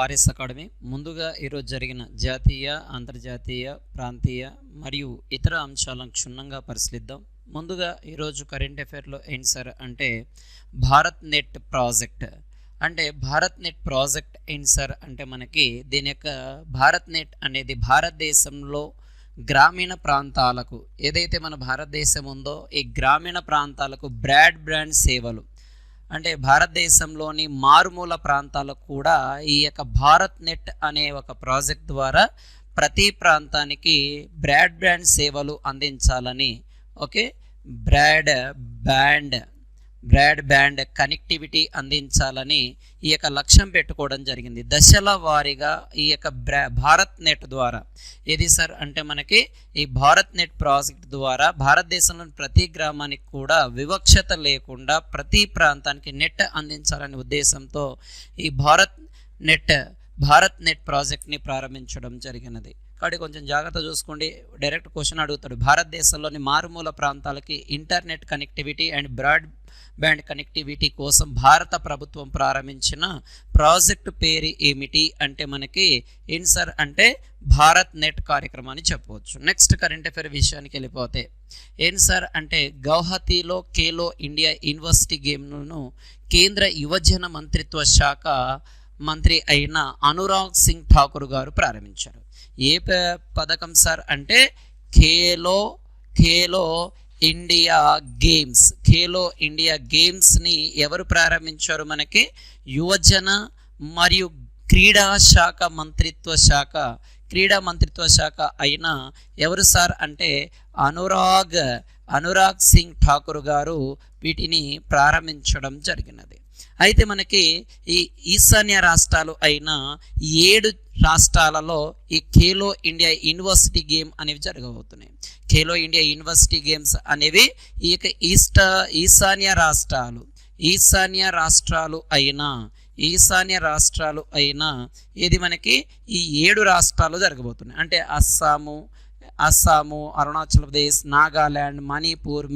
RS academy. ముందుగా ఈరోజు జరిగిన జాతీయ, అంతర్జాతీయ, ప్రాంతీయ మరియు ఇతర అంశాలను క్షుణ్ణంగా పరిశీలిద్దాం. ముందుగా ఈరోజు కరెంట్ అఫైర్లో ఏంటి సార్ అంటే Bharat net project. Bharat net project ఏంటి సార్ అంటే మనకి దీని యొక్క భారత్ నెట్ అనేది భారతదేశంలో గ్రామీణ ప్రాంతాలకు ఏదైతే మన భారతదేశం ఉందో ఈ గ్రామీణ ప్రాంతాలకు బ్రాడ్బ్యాండ్ సేవలు భారతదేశంలోని మారుమూల ప్రాంతాలకు కూడా ఈ యొక్క భారత్ నెట్ అనే ఒక ప్రాజెక్ట్ ద్వారా ప్రతి ప్రాంతానికి బ్రాడ్బ్యాండ్ సేవలు అందించాలని బ్రాడ్బ్యాండ్ కనెక్టివిటీ అందించాలని ఈ యొక్క లక్ష్యం పెట్టుకోవడం జరిగింది. దశల వారీగా ఈ యొక్క భారత్ నెట్ ద్వారా ఏది సార్ అంటే మనకి ఈ భారత్ నెట్ ప్రాజెక్ట్ ద్వారా భారతదేశంలోని ప్రతి గ్రామానికి కూడా వివక్షత లేకుండా ప్రతి ప్రాంతానికి నెట్ అందించాలనే ఉద్దేశంతో ఈ భారత్ నెట్ ప్రాజెక్ట్ని ప్రారంభించడం జరిగినది. కాబట్టి కొంచెం జాగ్రత్త చూసుకోండి. డైరెక్ట్ క్వశ్చన్ అడుగుతాడు, భారతదేశంలోని మారుమూల ప్రాంతాలకి internet connectivity and broadband connectivity కోసం భారత ప్రభుత్వం ప్రారంభించిన ప్రాజెక్టు పేరు ఏమిటి అంటే మనకి ఏంటి సార్ అంటే భారత్ నెట్ కార్యక్రమాన్ని చెప్పవచ్చు. నెక్స్ట్ కరెంట్ అఫైర్ విషయానికి వెళ్ళిపోతే ఏంటి సార్ అంటే గౌహతిలో ఖేలో ఇండియా యూనివర్సిటీ గేమ్ను కేంద్ర యువజన మంత్రిత్వ శాఖ మంత్రి అయిన అనురాగ్ సింగ్ ఠాకూర్ గారు ప్రారంభించారు. ఏ పథకం సార్ అంటే ఖేలో ఇండియా గేమ్స్ని ఎవరు ప్రారంభించారు? మనకి యువజన మరియు క్రీడా మంత్రిత్వ శాఖ అయిన ఎవరు సార్ అంటే అనురాగ్ సింగ్ ఠాకూర్ గారు వీటిని ప్రారంభించడం జరిగినది. అయితే మనకి ఈ ఈశాన్య రాష్ట్రాలు అయిన 7 రాష్ట్రాలలో ఈ ఖేలో ఇండియా యూనివర్సిటీ గేమ్ అనేవి జరగబోతున్నాయి. ఖేలో ఇండియా యూనివర్సిటీ గేమ్స్ అనేవి ఈ యొక్క ఈశాన్య రాష్ట్రాలు అయిన ఇది మనకి ఈ 7 రాష్ట్రాలు జరగబోతున్నాయి. అంటే అస్సాము, అరుణాచల్ ప్రదేశ్, నాగాల్యాండ్, మణిపూర్,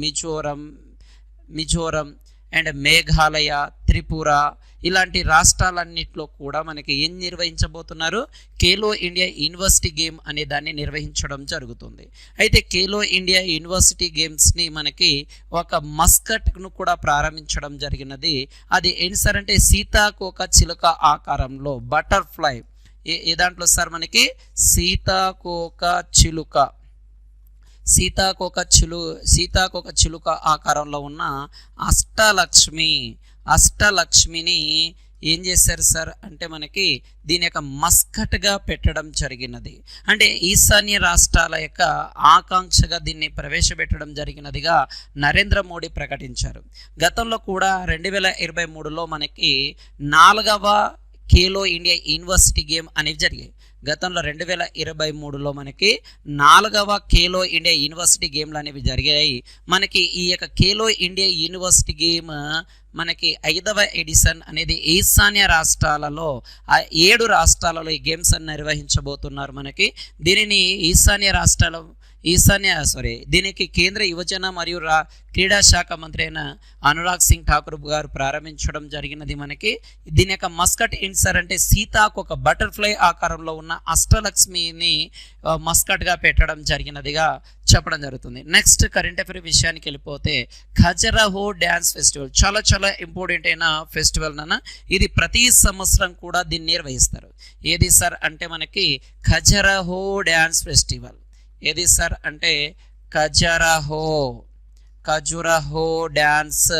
మిజోరం అండ్ మేఘాలయ, త్రిపుర ఇలాంటి రాష్ట్రాలన్నింటిలో కూడా మనకి ఏం నిర్వహించబోతున్నారు? ఖేలో ఇండియా యూనివర్సిటీ గేమ్ అనే దాన్ని నిర్వహించడం జరుగుతుంది. అయితే ఖేలో ఇండియా యూనివర్సిటీ గేమ్స్ని మనకి ఒక మస్కట్ను కూడా ప్రారంభించడం జరిగినది. అది ఏంటి సార్ అంటే సీతాకోక చిలుక ఆకారంలో బటర్ఫ్లై ఏ దాంట్లో సార్ మనకి సీతాకోక చిలుక ఆకారంలో ఉన్న అష్టలక్ష్మిని ఏం చేశారు సార్ అంటే మనకి దీని యొక్క మస్కట్గా పెట్టడం జరిగినది. అంటే ఈశాన్య రాష్ట్రాల యొక్క ఆకాంక్షగా దీన్ని ప్రవేశపెట్టడం జరిగినదిగా నరేంద్ర మోడీ ప్రకటించారు. గతంలో కూడా 2023లో మనకి 4వ ఖేలో ఇండియా యూనివర్సిటీ గేమ్ అనేవి జరిగాయి. గతంలో 2023లో మనకి 4వ ఖేలో ఇండియా యూనివర్సిటీ గేమ్లు అనేవి జరిగాయి. మనకి ఈ యొక్క ఖేలో ఇండియా యూనివర్సిటీ గేమ్ మనకి 5వ ఎడిషన్ అనేది ఈశాన్య రాష్ట్రాలలో 7 రాష్ట్రాలలో ఈ గేమ్స్ అని నిర్వహించబోతున్నారు. మనకి దీనిని దీనికి కేంద్ర యువజన మరియు క్రీడా శాఖ మంత్రి అయిన అనురాగ్ సింగ్ ఠాకూర్ గారు ప్రారంభించడం జరిగినది. మనకి దీని యొక్క మస్కట్ ఏంటి సార్ అంటే సీతాకోక బటర్ఫ్లై ఆకారంలో ఉన్న అష్టలక్ష్మిని మస్కట్గా పెట్టడం జరిగినదిగా చెప్పడం జరుగుతుంది. నెక్స్ట్ కరెంట్ అఫైర్ విషయానికి వెళ్ళిపోతే ఖజురహో డ్యాన్స్ ఫెస్టివల్ చాలా ఇంపార్టెంట్ అయిన ఫెస్టివల్ నాన్న. ఇది ప్రతి సంవత్సరం కూడా దీన్ని నిర్వహిస్తారు. ఏది సార్ అంటే మనకి ఖజురహో డ్యాన్స్ ఫెస్టివల్. ఏది సార్ అంటే ఖజురహో డ్యాన్స్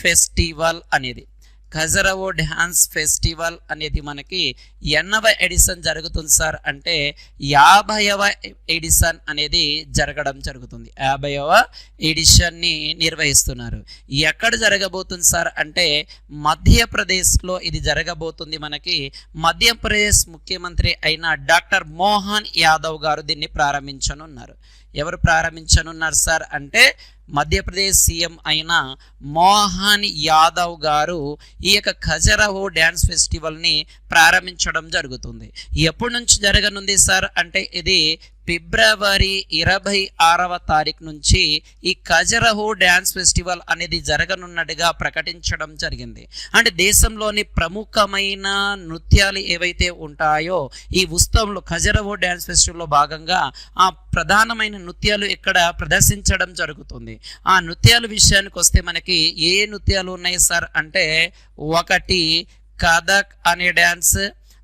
ఫెస్టివల్ అనేది ఖజురహో డ్యాన్స్ ఫెస్టివల్ అనేది మనకి 8వ ఎడిషన్ జరుగుతుంది సార్ అంటే 50వ ఎడిషన్ అనేది జరగడం జరుగుతుంది. 50వ ఎడిషన్ని నిర్వహిస్తున్నారు. ఎక్కడ జరగబోతుంది సార్ అంటే మధ్యప్రదేశ్లో ఇది జరగబోతుంది. మనకి మధ్యప్రదేశ్ ముఖ్యమంత్రి అయిన డాక్టర్ మోహన్ యాదవ్ గారు దీన్ని ప్రారంభించనున్నారు. ఎవరు ప్రారంభించనున్నారు సార్ అంటే మధ్యప్రదేశ్ సీఎం అయిన మోహన్ యాదవ్ గారు ఈ యొక్క ఖజురహో డ్యాన్స్ ఫెస్టివల్ని ప్రారంభించడం జరుగుతుంది. ఎప్పటి నుంచి జరగనుంది సార్ అంటే ఇది ఫిబ్రవరి 26వ తారీఖు నుంచి ఈ ఖజరహో డ్యాన్స్ ఫెస్టివల్ అనేది జరగనున్నట్టుగా ప్రకటించడం జరిగింది. అంటే దేశంలోని ప్రముఖమైన నృత్యాలు ఏవైతే ఉంటాయో ఈ ఉత్సవంలో ఖజరహో డ్యాన్స్ ఫెస్టివల్లో భాగంగా ఆ ప్రధానమైన నృత్యాలు ఇక్కడ ప్రదర్శించడం జరుగుతుంది. ఆ నృత్యాల విషయానికి వస్తే మనకి ఏ నృత్యాలు ఉన్నాయి సార్ అంటే, ఒకటి కథక్ అనే డ్యాన్స్,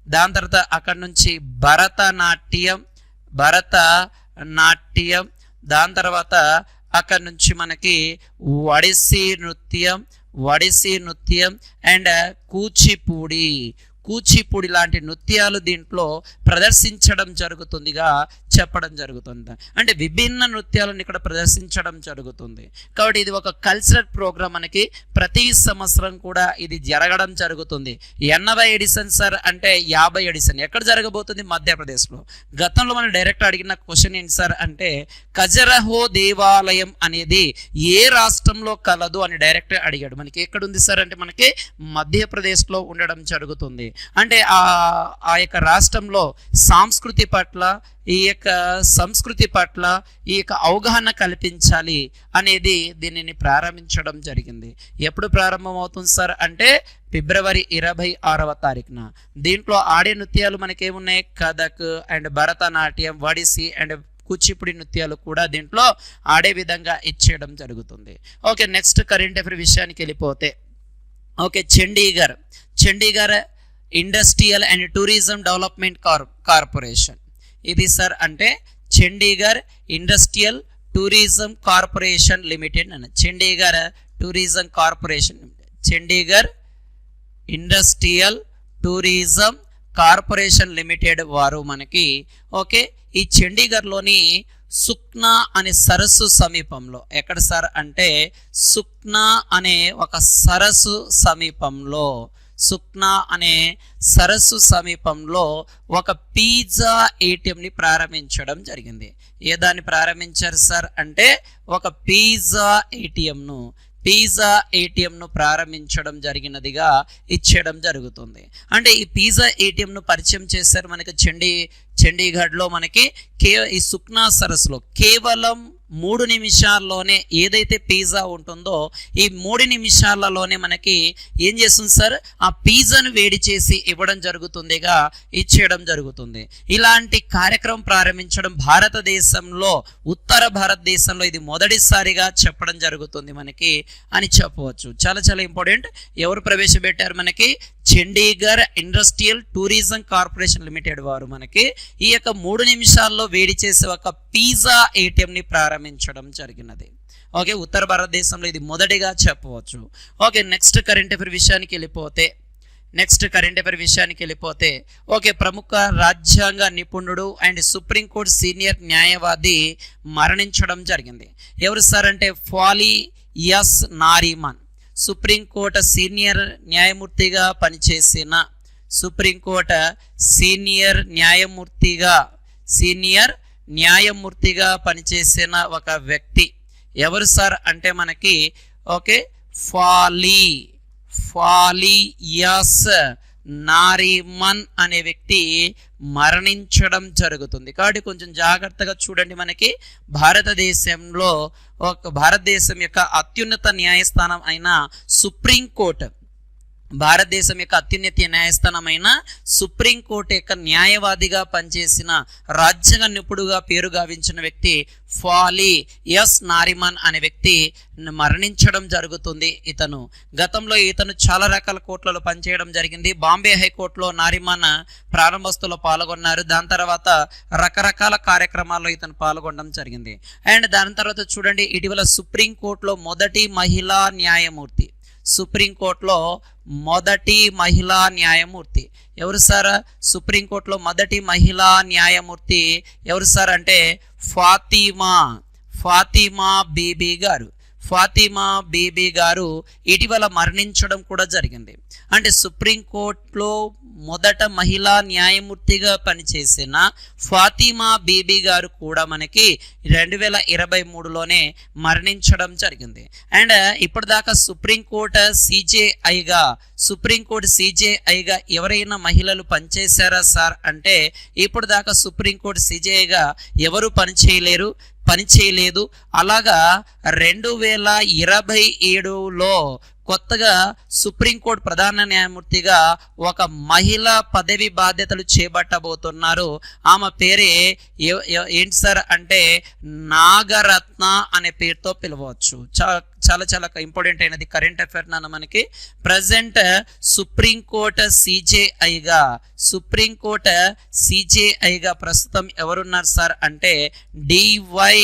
దాని తర్వాత అక్కడ నుంచి భరతనాట్యం, దాని తర్వాత అక్కడ నుంచి మనకి ఒడిస్సీ నృత్యం అండ్ కూచిపూడి లాంటి నృత్యాలు దీంట్లో ప్రదర్శించడం జరుగుతుందిగా చెప్పడం జరుగుతుంది. అంటే విభిన్న నృత్యాలను ఇక్కడ ప్రదర్శించడం జరుగుతుంది. కాబట్టి ఇది ఒక కల్చరల్ ప్రోగ్రామ్, మనకి ప్రతి సంవత్సరం కూడా ఇది జరగడం జరుగుతుంది. 80 ఎడిషన్ సార్ అంటే 50 ఎడిషన్ ఎక్కడ జరగబోతుంది? మధ్యప్రదేశ్లో. గతంలో మనం డైరెక్ట్ అడిగిన క్వశ్చన్ ఏంటి సార్ అంటే, ఖజరహో దేవాలయం అనేది ఏ రాష్ట్రంలో కలదు అని డైరెక్ట్ అడిగాడు. మనకి ఎక్కడుంది సార్ అంటే మనకి మధ్యప్రదేశ్లో ఉండడం జరుగుతుంది. అంటే ఆ యొక్క రాష్ట్రంలో సంస్కృతి పట్ల ఈ యొక్క అవగాహన కల్పించాలి అనేది దీనిని ప్రారంభించడం జరిగింది. ఎప్పుడు ప్రారంభమవుతుంది సార్ అంటే ఫిబ్రవరి 26వ తారీఖున. దీంట్లో ఆడే నృత్యాలు మనకేమున్నాయి? కథక్ అండ్ భరతనాట్యం, ఒడిస్సీ అండ్ కూచిపూడి నృత్యాలు కూడా దీంట్లో ఆడే విధంగా ఇచ్చేయడం జరుగుతుంది. ఓకే, నెక్స్ట్ కరెంట్ అఫైర్ విషయానికి వెళ్ళిపోతే, okay, Chandigarh industrial and tourism development corporation. ఇది సార్ అంటే Chandigarh industrial tourism corporation limited అని. Chandigarh industrial tourism corporation limited వారు మనకి, ఓకే, ఈ చండీగఢ్లోని సుఖ్నా అనే సరస్సు సమీపంలో, ఎక్కడ సార్ అంటే సుఖ్నా అనే ఒక సరస్సు సమీపంలో ఒక పిజ్జా ఏటీఎంని ప్రారంభించడం జరిగింది. ఏదాన్ని ప్రారంభించారు సార్ అంటే ఒక పిజ్జా ఏటీఎంను ప్రారంభించడం జరిగినదిగా ఇచ్చేయడం జరుగుతుంది. అంటే ఈ పిజ్జా ఏటీఎంను పరిచయం చేశారు మనకి చండీగఢ్లో. మనకి ఈ సుఖ్నా సరస్సులో కేవలం 3 నిమిషాల్లోనే ఏదైతే పిజ్జా ఉంటుందో ఈ 3 నిమిషాలలోనే మనకి ఏం చేస్తుంది సార్, ఆ పిజ్జాను వేడి చేసి ఇవ్వడం జరుగుతుందిగా ఇచ్చేయడం జరుగుతుంది. ఇలాంటి కార్యక్రమం ప్రారంభించడం భారతదేశంలో, ఉత్తర భారతదేశంలో ఇది మొదటిసారిగా చెప్పడం జరుగుతుంది మనకి అని చెప్పవచ్చు. చాలా చాలా ఇంపార్టెంట్. ఎవరు ప్రవేశపెట్టారు? మనకి Chandigarh industrial tourism corporation limited వారు మనకి ఈ యొక్క 3 నిమిషాల్లో వేడి చేసే ఒక పిజ్జా ఏటీఎంని ప్రారంభించడం జరిగినది. ఓకే, ఉత్తర భారతదేశంలో ఇది మొదటిగా చెప్పవచ్చు. ఓకే, నెక్స్ట్ కరెంట్ అఫైర్ విషయానికి వెళ్ళిపోతే ఓకే, ప్రముఖ రాజ్యాంగ నిపుణుడు అండ్ సుప్రీంకోర్టు సీనియర్ న్యాయవాది మరణించడం జరిగింది. ఎవరు సార్ అంటే Fali S Nariman. Supreme court senior న్యాయమూర్తిగా పనిచేసిన ఒక వ్యక్తి. ఎవరు సార్ అంటే మనకి ఓకే ఫాలీ ఎస్ నారిమన్ అనే వ్యక్తి మరణించడం జరుగుతుంది. కాబట్టి కొంచెం జాగ్రత్తగా చూడండి. మనకి భారతదేశం యొక్క అత్యున్నత న్యాయస్థానం అయిన సుప్రీంకోర్టు, సుప్రీంకోర్టు యొక్క న్యాయవాదిగా పనిచేసిన రాజ్యాంగ నిపుణుడుగా పేరు గావించిన వ్యక్తి ఫాలీ ఎస్ నారిమన్ అనే వ్యక్తి మరణించడం జరుగుతుంది. గతంలో ఇతను చాలా రకాల కోర్టులలో పనిచేయడం జరిగింది. బాంబే హైకోర్టులో నారిమన్ ప్రారంభస్తులో పాల్గొన్నారు. దాని తర్వాత రకరకాల కార్యక్రమాల్లో ఇతను పాల్గొనడం జరిగింది. అండ్ దాని తర్వాత చూడండి, ఇటీవల సుప్రీంకోర్టులో మొదటి మహిళా న్యాయమూర్తి ఎవరు సార్? సుప్రీంకోర్టులో మొదటి మహిళా న్యాయమూర్తి ఎవరు సార్ అంటే ఫాతిమా బీబీ గారు. ఫాతిమా బీబీ గారు ఇటీవల మరణించడం కూడా జరిగింది. అంటే సుప్రీంకోర్టులో మొదట మహిళా న్యాయమూర్తిగా పనిచేసిన ఫాతిమా బీబీ గారు కూడా మనకి 2023లోనే మరణించడం జరిగింది. అండ్ ఇప్పటిదాకా సుప్రీంకోర్టు సిజేఐగా ఎవరైనా మహిళలు పనిచేశారా సార్ అంటే ఇప్పుడు దాకా సుప్రీంకోర్టు సిజేఐగా ఎవరు పనిచేయలేదు. అలాగా 2027లో కొత్తగా సుప్రీంకోర్టు ప్రధాన న్యాయమూర్తిగా ఒక మహిళ పదవి బాధ్యతలు చేపట్టబోతున్నారు. ఆమె పేరే ఏంటి సార్ అంటే నాగరత్న అనే పేరుతో పిలవచ్చు. చాలా చాలా ఇంపార్టెంట్ అయినది కరెంట్ అఫైర్ నాన్న మనకి. ప్రజెంట్ సుప్రీంకోర్టు సిజేఐగా ప్రస్తుతం ఎవరున్నారు సార్ అంటే డివై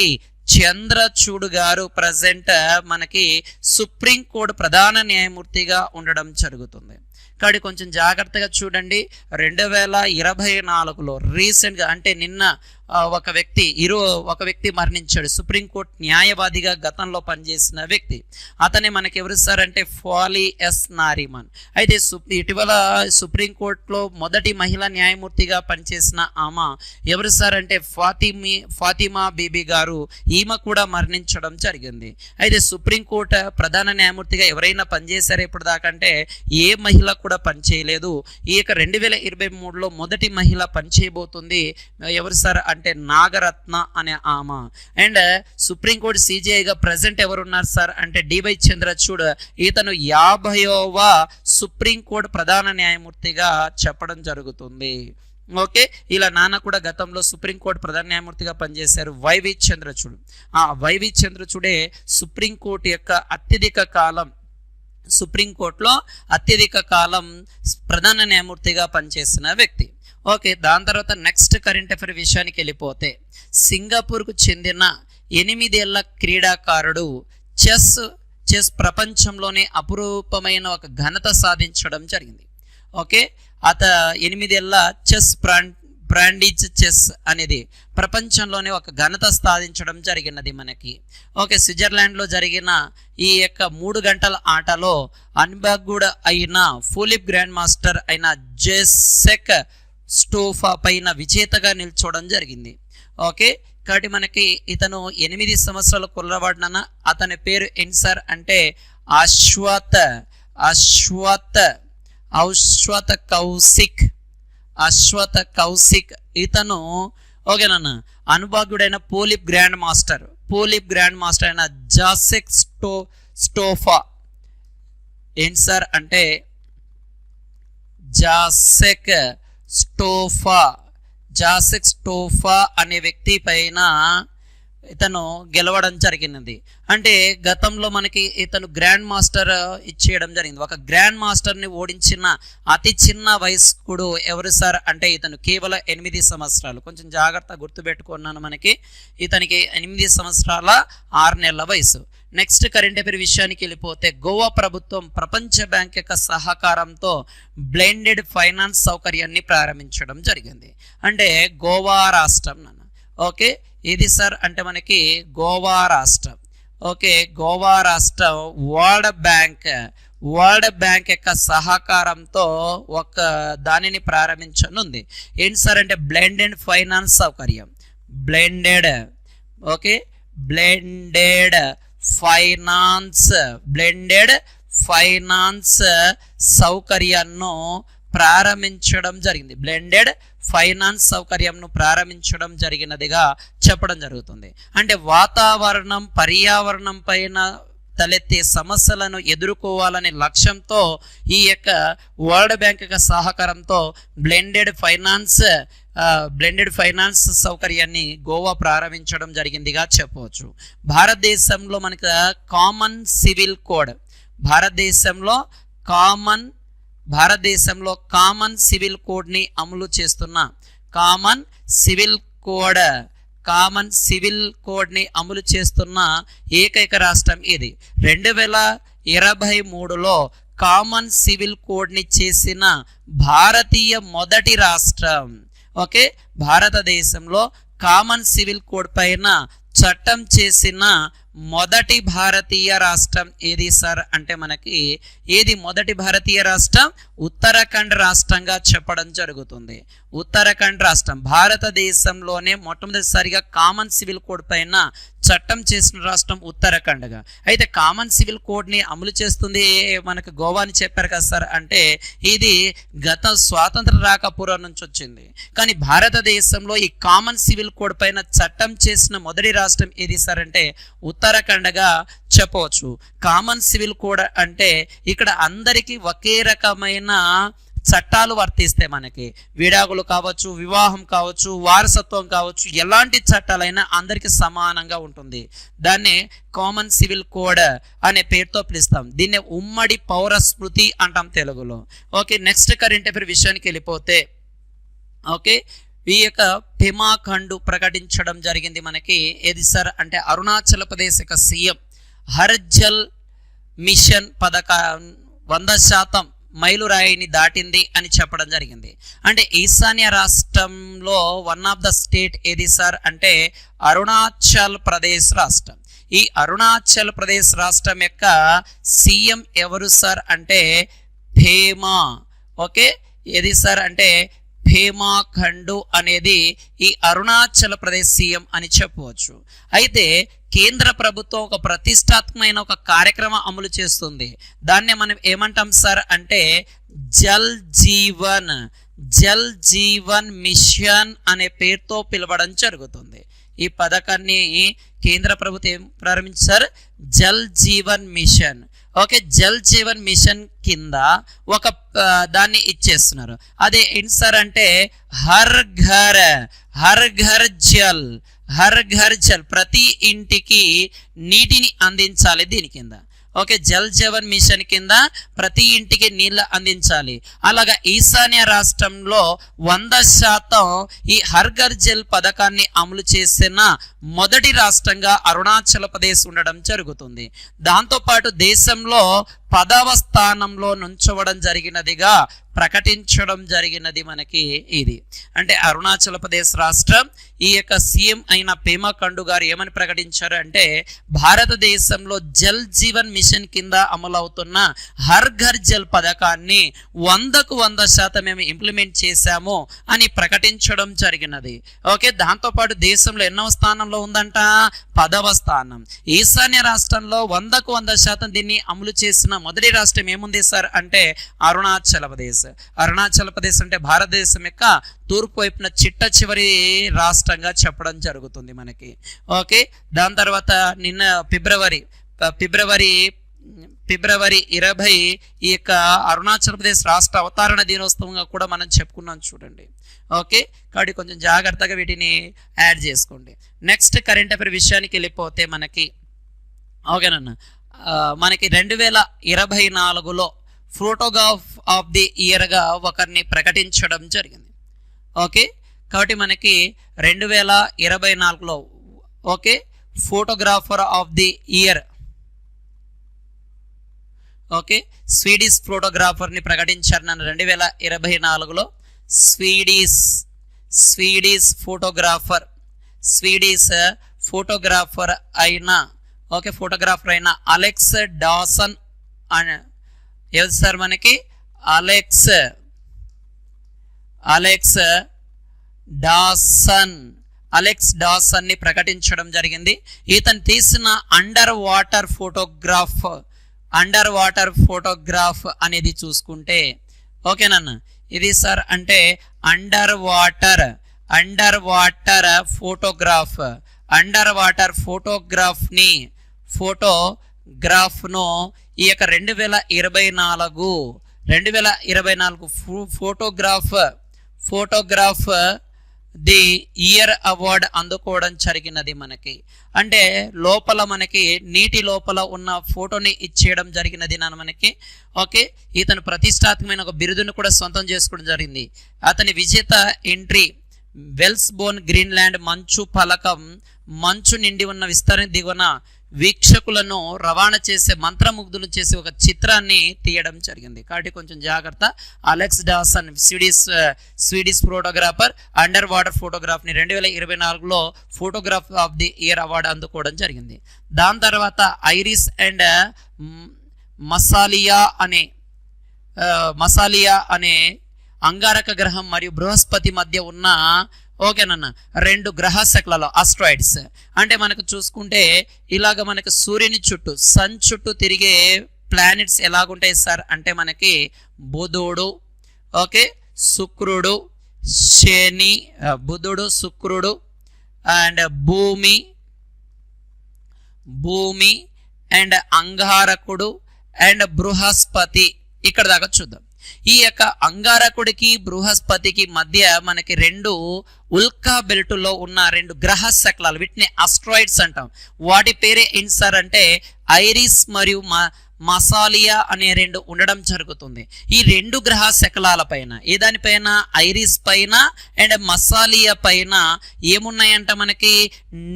చంద్రచూడ్ గారు ప్రజెంట్ మనకి సుప్రీంకోర్టు ప్రధాన న్యాయమూర్తిగా ఉండడం జరుగుతుంది. కాబట్టి కొంచెం జాగ్రత్తగా చూడండి. 2024లో రీసెంట్గా అంటే నిన్న ఒక వ్యక్తి మరణించాడు. సుప్రీంకోర్టు న్యాయవాదిగా గతంలో పనిచేసిన వ్యక్తి. అతనే మనకి ఎవరు సార్ అంటే ఫాలీ ఎస్ నారిమన్. అయితే ఇటీవల సుప్రీంకోర్టులో మొదటి మహిళా న్యాయమూర్తిగా పనిచేసిన ఆమె ఎవరు సార్ అంటే ఫాతిమా బీబీ గారు. ఈమె కూడా మరణించడం జరిగింది. అయితే సుప్రీంకోర్టు ప్రధాన న్యాయమూర్తిగా ఎవరైనా పనిచేశారా ఇప్పుడు దాకా అంటే ఏ మహిళ కూడా పనిచేయలేదు. ఈ యొక్క 2023లో మొదటి మహిళ పనిచేయబోతుంది. ఎవరు సార్ అంటే నాగరత్న అనే ఆమె. అండ్ సుప్రీంకోర్టు సిజేఐగా ప్రజెంట్ ఎవరున్నారు సార్ అంటే డివై చంద్రచూడ్. ఇతను 50వ సుప్రీంకోర్టు ప్రధాన న్యాయమూర్తిగా చెప్పడం జరుగుతుంది. ఓకే, ఇలా నాన్న కూడా గతంలో సుప్రీంకోర్టు ప్రధాన న్యాయమూర్తిగా పనిచేశారు వైవి చంద్రచూడ్. వైవి చంద్రచూడే సుప్రీంకోర్టు యొక్క సుప్రీంకోర్టులో అత్యధిక కాలం ప్రధాన న్యాయమూర్తిగా పనిచేసిన వ్యక్తి. ఓకే, దాని తర్వాత నెక్స్ట్ కరెంట్ అఫైర్ విషయానికి వెళ్ళిపోతే సింగపూర్కు చెందిన 8 ఏళ్ల క్రీడాకారుడు చెస్ ప్రపంచంలోనే అపురూపమైన ఒక ఘనత సాధించడం జరిగింది. ఓకే, 8 ఏళ్ల బ్రాండిజ్ చెస్ అనేది ప్రపంచంలోనే ఒక ఘనత సాధించడం జరిగినది మనకి. ఓకే, స్విట్జర్లాండ్లో జరిగిన ఈ యొక్క 3 గంటల ఆటలో అన్బాగ్డ్ అయిన ఫిలిప్ గ్రాండ్ మాస్టర్ అయిన జెసెక్ స్టోఫా పైన విజేతగా నిల్చోవడం జరిగింది. ఓకే, కాబట్టి మనకి ఇతను 8 సంవత్సరాల కుర్రవాడిన అతని పేరు ఏంటి సార్ అంటే అశ్వత్ కౌశిక్. ఇతను ఓకేనన్న అనుభాగుడైన పోలిప్ గ్రాండ్ మాస్టర్ అయిన జాసెక్ స్టోఫా ఏంటి సార్ అంటే జాసెక్ స్టోఫా అనే వ్యక్తి పైన ఇతను గెలవడం జరిగినది. అంటే గతంలో మనకి ఇతను గ్రాండ్ మాస్టర్ ఇచ్చేయడం జరిగింది. ఒక గ్రాండ్ మాస్టర్ని ఓడించిన అతి చిన్న వయస్కుడు ఎవరు సార్ అంటే ఇతను కేవలం 8 సంవత్సరాలు. కొంచెం జాగ్రత్తగా గుర్తుపెట్టుకున్నాను. మనకి ఇతనికి 8 సంవత్సరాల 6 నెలల వయసు. నెక్స్ట్ కరెంట్ అఫైర్ విషయానికి వెళ్ళిపోతే గోవా ప్రభుత్వం ప్రపంచ బ్యాంక్ యొక్క సహకారంతో బ్లెండెడ్ ఫైనాన్స్ సౌకర్యాన్ని ప్రారంభించడం జరిగింది. అంటే గోవా రాష్ట్రం నాన్న. ఓకే, ఇది సార్ అంటే మనకి గోవా రాష్ట్రం. ఓకే, గోవా రాష్ట్రం వరల్డ్ బ్యాంక్ యొక్క సహకారంతో ఒక దానిని ప్రారంభించనుంది. ఏంటి సార్ అంటే బ్లెండెడ్ ఫైనాన్స్ సౌకర్యం. బ్లెండెడ్ ఫైనాన్స్ సౌకర్యాన్ని ప్రారంభించడం జరిగింది. బ్లెండెడ్ ఫైనాన్స్ సౌకర్యంను ప్రారంభించడం జరిగినదిగా చెప్పడం జరుగుతుంది. అంటే పర్యావరణం పైన తలెత్తే సమస్యలను ఎదుర్కోవాలనే లక్ష్యంతో ఈ యొక్క వరల్డ్ బ్యాంక్ యొక్క సహకారంతో బ్లెండెడ్ ఫైనాన్స్ సౌకర్యాన్ని గోవా ప్రారంభించడం జరిగిందిగా చెప్పవచ్చు. భారతదేశంలో మనకు కామన్ సివిల్ కోడ్ భారతదేశంలో కామన్ సివిల్ కోడ్ని అమలు చేస్తున్న కామన్ సివిల్ కోడ్ని అమలు చేస్తున్న ఏకైక రాష్ట్రం ఇది. 2023లో కామన్ సివిల్ కోడ్ని చేసిన భారతీయ మొదటి రాష్ట్రం. ఓకే, భారతదేశంలో కామన్ సివిల్ కోడ్ పైన చట్టం చేసిన మొదటి భారతీయ రాష్ట్రం ఏది సార్ అంటే మనకి ఏది మొదటి భారతీయ రాష్ట్రం ఉత్తరాఖండ్ రాష్ట్రంగా చెప్పడం జరుగుతుంది. ఉత్తరాఖండ్ రాష్ట్రం భారతదేశంలోనే మొట్టమొదటిసారిగా కామన్ సివిల్ కోడ్ పైన చట్టం చేసిన రాష్ట్రం ఉత్తరాఖండ్గా. అయితే కామన్ సివిల్ కోడ్ని అమలు చేస్తుంది మనకు గోవా అని చెప్పారు కదా సార్ అంటే ఇది గత స్వాతంత్ర రాకపూర్వం నుంచి వచ్చింది. కానీ భారతదేశంలో ఈ కామన్ సివిల్ కోడ్ పైన చట్టం చేసిన మొదటి రాష్ట్రం ఏది సార్ అంటే ఉత్తరాఖండ్గా చెప్పవచ్చు. కామన్ సివిల్ కోడ్ అంటే ఇక్కడ అందరికీ ఒకే రకమైన చట్టాలు వర్తిస్తే మనకి విడాకులు కావచ్చు, వివాహం కావచ్చు, వారసత్వం కావచ్చు, ఎలాంటి చట్టాలైనా అందరికీ సమానంగా ఉంటుంది. దాన్ని కామన్ సివిల్ కోడ్ అనే పేరుతో పిలుస్తాం. దీన్ని ఉమ్మడి పౌర స్మృతి అంటాం తెలుగులో. ఓకే, నెక్స్ట్ కరెంట్ అఫైర్ విషయానికి వెళ్ళిపోతే ఓకే ఈ యొక్క పెమా ఖండ్ ప్రకటించడం జరిగింది మనకి ఏది సార్ అంటే అరుణాచల్ ప్రదేశ్ యొక్క సీఎం హర్ జల్ మిషన్ పథకం 100% మైలురాయిని దాటింది అని చెప్పడం జరిగింది. అంటే ఈశాన్య రాష్ట్రంలో వన్ ఆఫ్ ద స్టేట్ ఏది సార్ అంటే అరుణాచల్ ప్రదేశ్ రాష్ట్రం. ఈ అరుణాచల్ ప్రదేశ్ రాష్ట్రం యొక్క సీఎం ఎవరు సార్ అంటే పేమా. ఓకే, ఏది సార్ అంటే పేమా ఖండ్ అనేది ఈ అరుణాచల్ ప్రదేశ్ సీఎం అని చెప్పవచ్చు. అయితే కేంద్ర ప్రభుత్వం ఒక ప్రతిష్టాత్మకమైన ఒక కార్యక్రమం అమలు చేస్తుంది. దాన్ని మనం ఏమంటాం సార్ అంటే జల్ జీవన్ మిషన్ అనే పేరుతో పిలవడం జరుగుతుంది. ఈ పథకాన్ని కేంద్ర ప్రభుత్వం ప్రారంభించారు Jal Jeevan mission. Okay, Jal Jeevan mission కింద ఒక దాన్ని ఇచ్చేస్తున్నారు. అదే ఏంటి సార్ అంటే హర్ ఘర్ జల్ ప్రతి ఇంటికి నీటిని అందించాలి దీని కింద. ఓకే, జల్ జీవన్ మిషన్ కింద ప్రతి ఇంటికి నీళ్ళు అందించాలి. అలాగా ఈశాన్య రాష్ట్రంలో 100% ఈ హర్ ఘర్ జల్ పథకాన్ని అమలు చేసిన మొదటి రాష్ట్రంగా అరుణాచల్ ప్రదేశ్ ఉండడం జరుగుతుంది. దాంతోపాటు దేశంలో 10వ స్థానంలో నుంచవడం జరిగినదిగా ప్రకటించడం జరిగినది మనకి ఇది. అంటే అరుణాచల్ ప్రదేశ్ రాష్ట్రం ఈ యొక్క సీఎం అయిన పేమా ఖండ్ గారు ఏమని ప్రకటించారు అంటే భారతదేశంలో జల్ జీవన్ మిషన్ కింద అమలవుతున్న హర్ ఘర్ జల్ పథకాన్ని 100కు 100% మేము ఇంప్లిమెంట్ చేశాము అని ప్రకటించడం జరిగినది. ఓకే, దాంతోపాటు దేశంలో ఎన్నవ స్థానంలో ఉందంట 10వ స్థానం. ఈశాన్య రాష్ట్రంలో 100కు 100% దీన్ని అమలు చేసిన మొదటి రాష్ట్రం ఏముంది సార్ అంటే అరుణాచల్ ప్రదేశ్. అరుణాచల్ ప్రదేశ్ అంటే భారతదేశం యొక్క తూర్పు వైపున చిట్ట చివరి రాష్ట్రంగా చెప్పడం జరుగుతుంది మనకి. ఓకే, దాని తర్వాత నిన్న ఫిబ్రవరి 20 ఈ యొక్క అరుణాచల్ ప్రదేశ్ రాష్ట్ర అవతరణ దినోత్సవంగా కూడా మనం చెప్పుకున్నాం చూడండి. ఓకే, కాబట్టి కొంచెం జాగ్రత్తగా వీటిని యాడ్ చేసుకోండి. నెక్స్ట్ కరెంట్ అఫైర్ విషయానికి వెళ్ళిపోతే మనకి ఓకేనన్నా మనకి 2024లో ఫోటోగ్రాఫ్ ఆఫ్ ది ఇయర్గా ఒకరిని ప్రకటించడం జరిగింది. ఓకే, కాబట్టి మనకి 2024లో okay photographer of the year okay Swedish ఫోటోగ్రాఫర్ని ప్రకటించారు నన్ను 2024లో. స్వీడిష్ ఫోటోగ్రాఫర్ అయిన అలెక్స్ డాసన్ అని ఎవరు సార్ మనకి అలెక్స్ డాసన్ ని ప్రకటించడం జరిగింది. ఇతను తీసిన అండర్ వాటర్ ఫోటోగ్రాఫ్ అనేది చూసుకుంటే ఓకేనన్న ఇది సార్ అంటే అండర్ వాటర్ ఫోటోగ్రాఫ్ను ఈ యొక్క 2024 ఫోటోగ్రాఫ్ ది ఇయర్ అవార్డ్ అందుకోవడం జరిగినది మనకి. అంటే లోపల మనకి నీటి లోపల ఉన్న ఫోటోని ఇచ్చేయడం జరిగినది మనకి. ఓకే, ఇతను ప్రతిష్టాత్మకమైన ఒక బిరుదును కూడా సొంతం చేసుకోవడం జరిగింది. అతని విజేత ఎంట్రీ వెల్స్ బోన్ గ్రీన్లాండ్ మంచు ఫలకం మంచు నిండి ఉన్న విస్తరణ దిగువన వీక్షకులను రవాణా చేసే మంత్రముగ్ధులు చేసే ఒక చిత్రాన్ని తీయడం జరిగింది. కాబట్టి కొంచెం జాగ్రత్త. Alex Dawson Swedish photographer underwater ఫోటోగ్రాఫ్ని 2024లో photograph of the year award అందుకోవడం జరిగింది. దాని తర్వాత ఐరిస్ అండ్ మసాలియా అనే అంగారక గ్రహం మరియు బృహస్పతి మధ్య ఉన్న ఓకేనన్న 2 గ్రహ శకలాలు ఆస్ట్రాయిడ్స్. అంటే మనకు చూసుకుంటే ఇలాగ మనకు సూర్యుని చుట్టూ సన్ చుట్టూ తిరిగే ప్లానెట్స్ ఎలాగుంటాయి సార్ అంటే మనకి బుధుడు, ఓకే, శుక్రుడు, శని, బుధుడు, శుక్రుడు అండ్ భూమి అండ్ అంగారకుడు అండ్ బృహస్పతి. ఇక్కడ దాకా చూద్దాం. ఈ యొక్క అంగారకుడికి బృహస్పతికి మధ్య మనకి 2 ఉల్కా బెల్టులో ఉన్న 2 గ్రహ శకలాలు, వీటిని ఆస్ట్రాయిడ్స్ అంటాం. వాటి పేరే ఏంటి సార్ అంటే ఐరిస్ మరియు మసాలియా అనే 2 ఉండడం జరుగుతుంది. ఈ 2 గ్రహ శకలాల పైన ఏ దానిపైన ఐరిస్ పైన అండ్ మసాలియా పైన ఏమున్నాయంట మనకి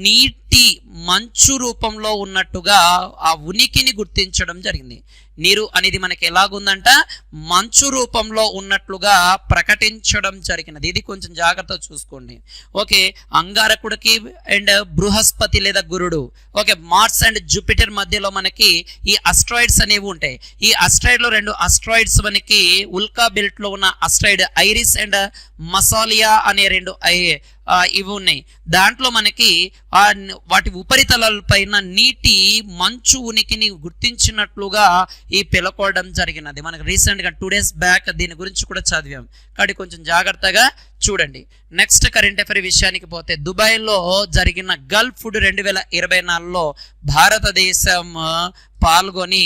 నీటి మంచు రూపంలో ఉన్నట్టుగా ఆ ఉనికిని గుర్తించడం జరిగింది. నీరు అనేది మనకి ఎలాగుందంట మంచు రూపంలో ఉన్నట్లుగా ప్రకటించడం జరిగినది. ఇది కొంచెం జాగ్రత్తగా చూసుకోండి. ఓకే, అంగారకుడికి అండ్ బృహస్పతి లేదా గురుడు, ఓకే, మార్స్ అండ్ జూపిటర్ మధ్యలో మనకి ఈ అస్ట్రాయిడ్స్ అనేవి ఉంటాయి. ఈ అస్ట్రాయిడ్ లో 2 అస్ట్రాయిడ్స్ మనకి ఉల్కా బెల్ట్ లో ఉన్న అస్ట్రాయిడ్ ఐరిస్ అండ్ మసాలియా అనే 2 ఇవి ఉన్నాయి. దాంట్లో మనకి వాటి ఉపరితలాల పైన నీటి మంచు ఉనికిని గుర్తించినట్లుగా ఈ పిలుకోవడం జరిగినది. మనకు రీసెంట్గా 2 days బ్యాక్ దీని గురించి కూడా చదివాం. కాబట్టి కొంచెం జాగ్రత్తగా చూడండి. నెక్స్ట్ కరెంట్ అఫైర్ విషయానికి పోతే దుబాయ్లో జరిగిన గల్ఫ్ ఫుడ్ 2024లో భారతదేశం పాల్గొని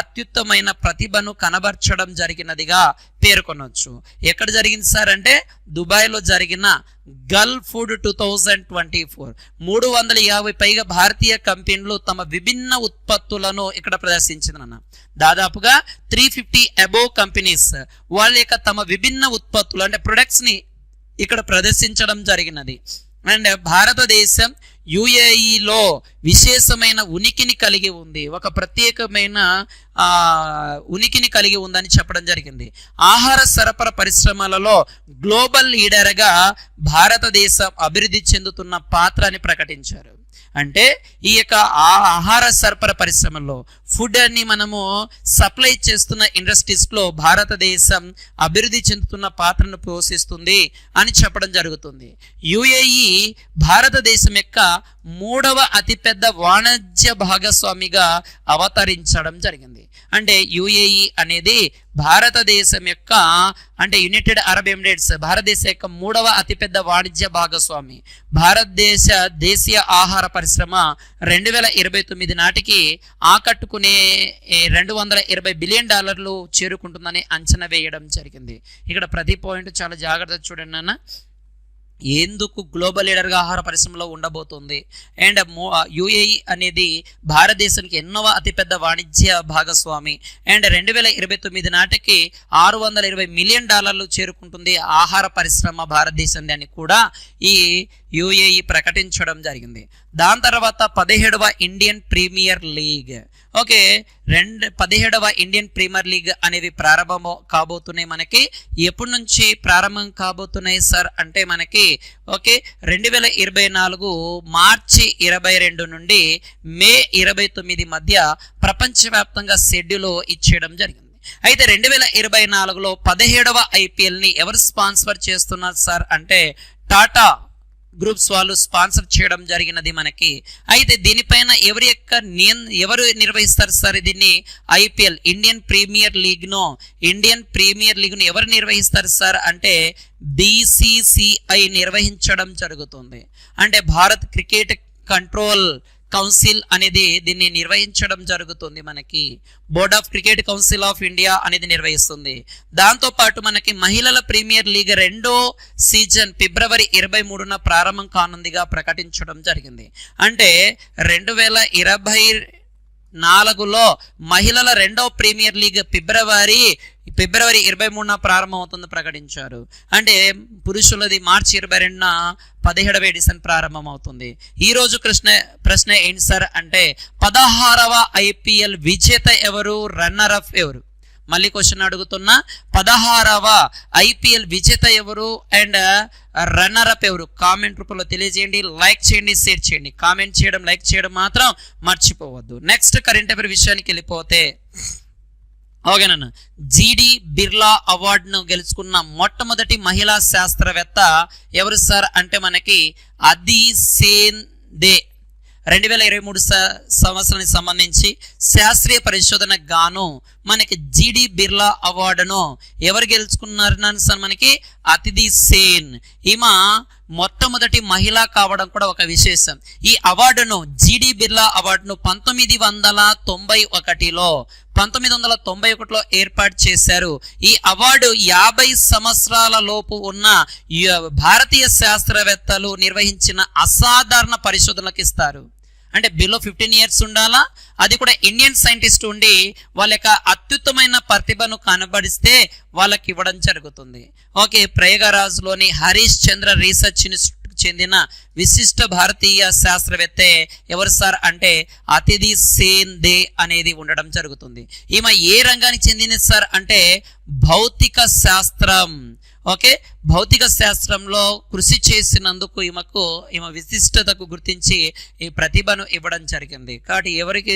అత్యుత్తమైన ప్రతిభను కనబర్చడం జరిగినదిగా పేర్కొనవచ్చు. ఎక్కడ జరిగింది సార్ అంటే దుబాయ్లో జరిగిన గల్ఫ్ ఫుడ్ 2024. 350 పైగా భారతీయ కంపెనీలు తమ విభిన్న ఉత్పత్తులను ఇక్కడ ప్రదర్శించిందన్న. దాదాపుగా 350 అబోవ్ కంపెనీస్ వాళ్ళ యొక్క తమ విభిన్న ఉత్పత్తులు అంటే ప్రొడక్ట్స్ ని ఇక్కడ ప్రదర్శించడం జరిగినది. అండ్ భారతదేశం యుఏఈలో విశేషమైన ఉనికిని కలిగి ఉంది, ఒక ప్రత్యేకమైన ఉనికిని కలిగి ఉందని చెప్పడం జరిగింది. ఆహార సరఫరా పరిశ్రమలలో గ్లోబల్ లీడర్గా భారతదేశం అభివృద్ధి చెందుతున్న పాత్రని ప్రకటించారు. అంటే ఈ యొక్క ఆహార సరఫరా పరిశ్రమల్లో ఫుడ్ అని మనము సప్లై చేస్తున్న ఇండస్ట్రీస్లో భారతదేశం అభివృద్ధి చెందుతున్న పాత్రను పోషిస్తుంది అని చెప్పడం జరుగుతుంది. యుఏఈ భారతదేశం యొక్క 3వ అతిపెద్ద వాణిజ్య భాగస్వామిగా అవతరించడం జరిగింది. అంటే యుఏఈ అనేది భారతదేశం యొక్క అంటే యునైటెడ్ అరబ్ ఎమిరేట్స్ భారతదేశం యొక్క 3వ అతిపెద్ద వాణిజ్య భాగస్వామి. భారతదేశ దేశీయ ఆహార పరిశ్రమ 2029 నాటికి ఆకట్టుకునే $220 బిలియన్ చేరుకుంటుందని అంచనా వేయడం జరిగింది. ఇక్కడ ప్రతి పాయింట్ చాలా జాగ్రత్తగా చూడండి అన్న. ఎందుకు గ్లోబల్ లీడర్గా ఆహార పరిశ్రమలో ఉండబోతుంది అండ్ యుఏఈ అనేది భారతదేశానికి ఎన్నవ అతిపెద్ద వాణిజ్య భాగస్వామి అండ్ 2029 నాటికి $620 మిలియన్ చేరుకుంటుంది ఆహార పరిశ్రమ భారతదేశం అని కూడా ఈ యుఏఈ ప్రకటించడం జరిగింది. దాని తర్వాత 17వ ఇండియన్ ప్రీమియర్ లీగ్, ఓకే, 17వ ఇండియన్ ప్రీమియర్ లీగ్ అనేవి ప్రారంభం కాబోతున్నాయి. మనకి ఎప్పటి నుంచి ప్రారంభం కాబోతున్నాయి సార్ అంటే మనకి ఓకే 2024 మార్చి 22 నుండి మే 29 మధ్య ప్రపంచవ్యాప్తంగా షెడ్యూల్ ఇచ్చేయడం జరిగింది. అయితే 2024లో 17వ ఐపీఎల్ని ఎవరు స్పాన్సర్ చేస్తున్నారు సార్ అంటే టాటా గ్రూప్స్ వాళ్ళు స్పాన్సర్ చేయడం జరిగినది మనకి. అయితే దీనిపైన ఎవరు నిర్వహిస్తారు సార్ దీన్ని? ఐపీఎల్ ఇండియన్ ప్రీమియర్ లీగ్ను ఎవరు నిర్వహిస్తారు సార్ అంటే బీసీసీఐ నిర్వహించడం జరుగుతుంది. అంటే భారత్ క్రికెట్ కంట్రోల్ కౌన్సిల్ అనేది దీన్ని నిర్వహించడం జరుగుతుంది. మనకి board of cricket council of India అనేది నిర్వహిస్తుంది. దాంతో పాటు మనకి మహిళల ప్రీమియర్ లీగ్ 2వ సీజన్ ఫిబ్రవరి 23న ప్రారంభం కానుందిగా ప్రకటించడం జరిగింది. అంటే 2024 2024లో మహిళల రెండవ ప్రీమియర్ లీగ్ ఫిబ్రవరి 23న ప్రారంభమవుతుంది ప్రకటించారు. అంటే పురుషులది మార్చి 22న 17వ ఎడిషన్ ప్రారంభమవుతుంది. ఈ రోజు ప్రశ్న ఏంటి సార్ అంటే 16వ IPL విజేత ఎవరు, రన్నర్ అప్ ఎవరు? మళ్ళీ క్వశ్చన్ అడుగుతున్నా, 16వ IPL విజేత ఎవరు అండ్ రన్నర్ అప్ ఎవరు? కామెంట్ రూపంలో తెలియజేయండి, లైక్ చేయండి, షేర్ చేయండి. కామెంట్ చేయడం, లైక్ చేయడం మాత్రం మర్చిపోవద్దు. నెక్స్ట్ కరెంట్ అఫైర్ విషయానికి వెళ్ళిపోతే, ఓకేనా, జీడి బిర్లా అవార్డును గెలుచుకున్న మొట్టమొదటి మహిళా శాస్త్రవేత్త ఎవరు సార్ అంటే మనకి అది సేన్ దే. 2023 సంవత్సరానికి సంబంధించి శాస్త్రీయ పరిశోధనకు గాను మనకి జీడి బిర్లా అవార్డును ఎవరు గెలుచుకున్నారు సార్? మనకి అతిథి సేన్. ఈమె మొట్టమొదటి మహిళ కావడం కూడా ఒక విశేషం. ఈ అవార్డును, జీడి బిర్లా అవార్డును 1991లో ఏర్పాటు చేశారు. ఈ అవార్డు 50 సంవత్సరాల లోపు ఉన్న భారతీయ శాస్త్రవేత్తలు నిర్వహించిన అసాధారణ పరిశోధనలకు ఇస్తారు. అంటే బిలో 15 ఇయర్స్ ఉండాలా, అది కూడా ఇండియన్ సైంటిస్ట్ ఉండి వాళ్ళ యొక్క అత్యుత్తమైన ప్రతిభను కనబడిస్తే వాళ్ళకి ఇవ్వడం జరుగుతుంది. ఓకే, ప్రయాగరాజ్లోని హరీష్ చంద్ర రీసెర్చ్ ఇన్స్టిట్యూట్ చెందిన విశిష్ట భారతీయ శాస్త్రవేత్త ఎవరు సార్ అంటే అతిథి సేన్ దే అనేది ఉండడం జరుగుతుంది. ఈమె ఏ రంగానికి చెందినది సార్ అంటే భౌతిక శాస్త్రం. ఓకే, భౌతిక శాస్త్రంలో కృషి చేసినందుకు ఈమె విశిష్టతకు గుర్తించి ఈ ప్రతిభను ఇవ్వడం జరిగింది. కాబట్టి ఎవరికి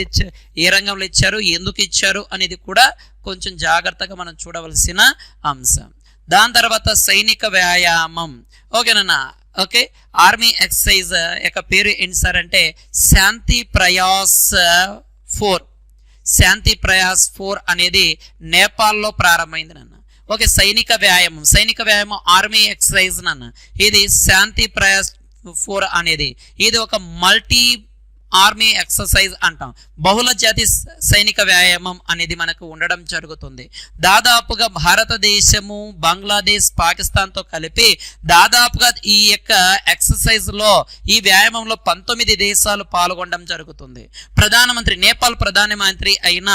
ఏ రంగంలో ఇచ్చారు, ఎందుకు ఇచ్చారు అనేది కూడా కొంచెం జాగ్రత్తగా మనం చూడవలసిన అంశం. దాని తర్వాత సైనిక వ్యాయామం. ఓకేనా, ఓకే, ఆర్మీ ఎక్సర్సైజ్ యొక్క పేరు ఏంటి సార్ అంటే శాంతి ప్రయాస్ 4. శాంతి ప్రయాస్ 4 అనేది నేపాల్లో ప్రారంభమైంది నాన్న. ఓకే, సైనిక వ్యాయామం ఆర్మీ ఎక్సర్సైజ్ నాన్న. ఇది శాంతి ప్రయాస్ 4 అనేది ఇది ఒక మల్టీ ఆర్మీ ఎక్సర్సైజ్ అంటాం. బహుళ జాతి సైనిక వ్యాయామం అనేది మనకు ఉండడం జరుగుతుంది. దాదాపుగా భారతదేశము, బంగ్లాదేశ్, పాకిస్తాన్తో కలిపి దాదాపుగా ఈ యొక్క ఎక్సర్సైజ్లో, ఈ వ్యాయామంలో 19 దేశాలు పాల్గొనడం జరుగుతుంది. నేపాల్ ప్రధానమంత్రి అయిన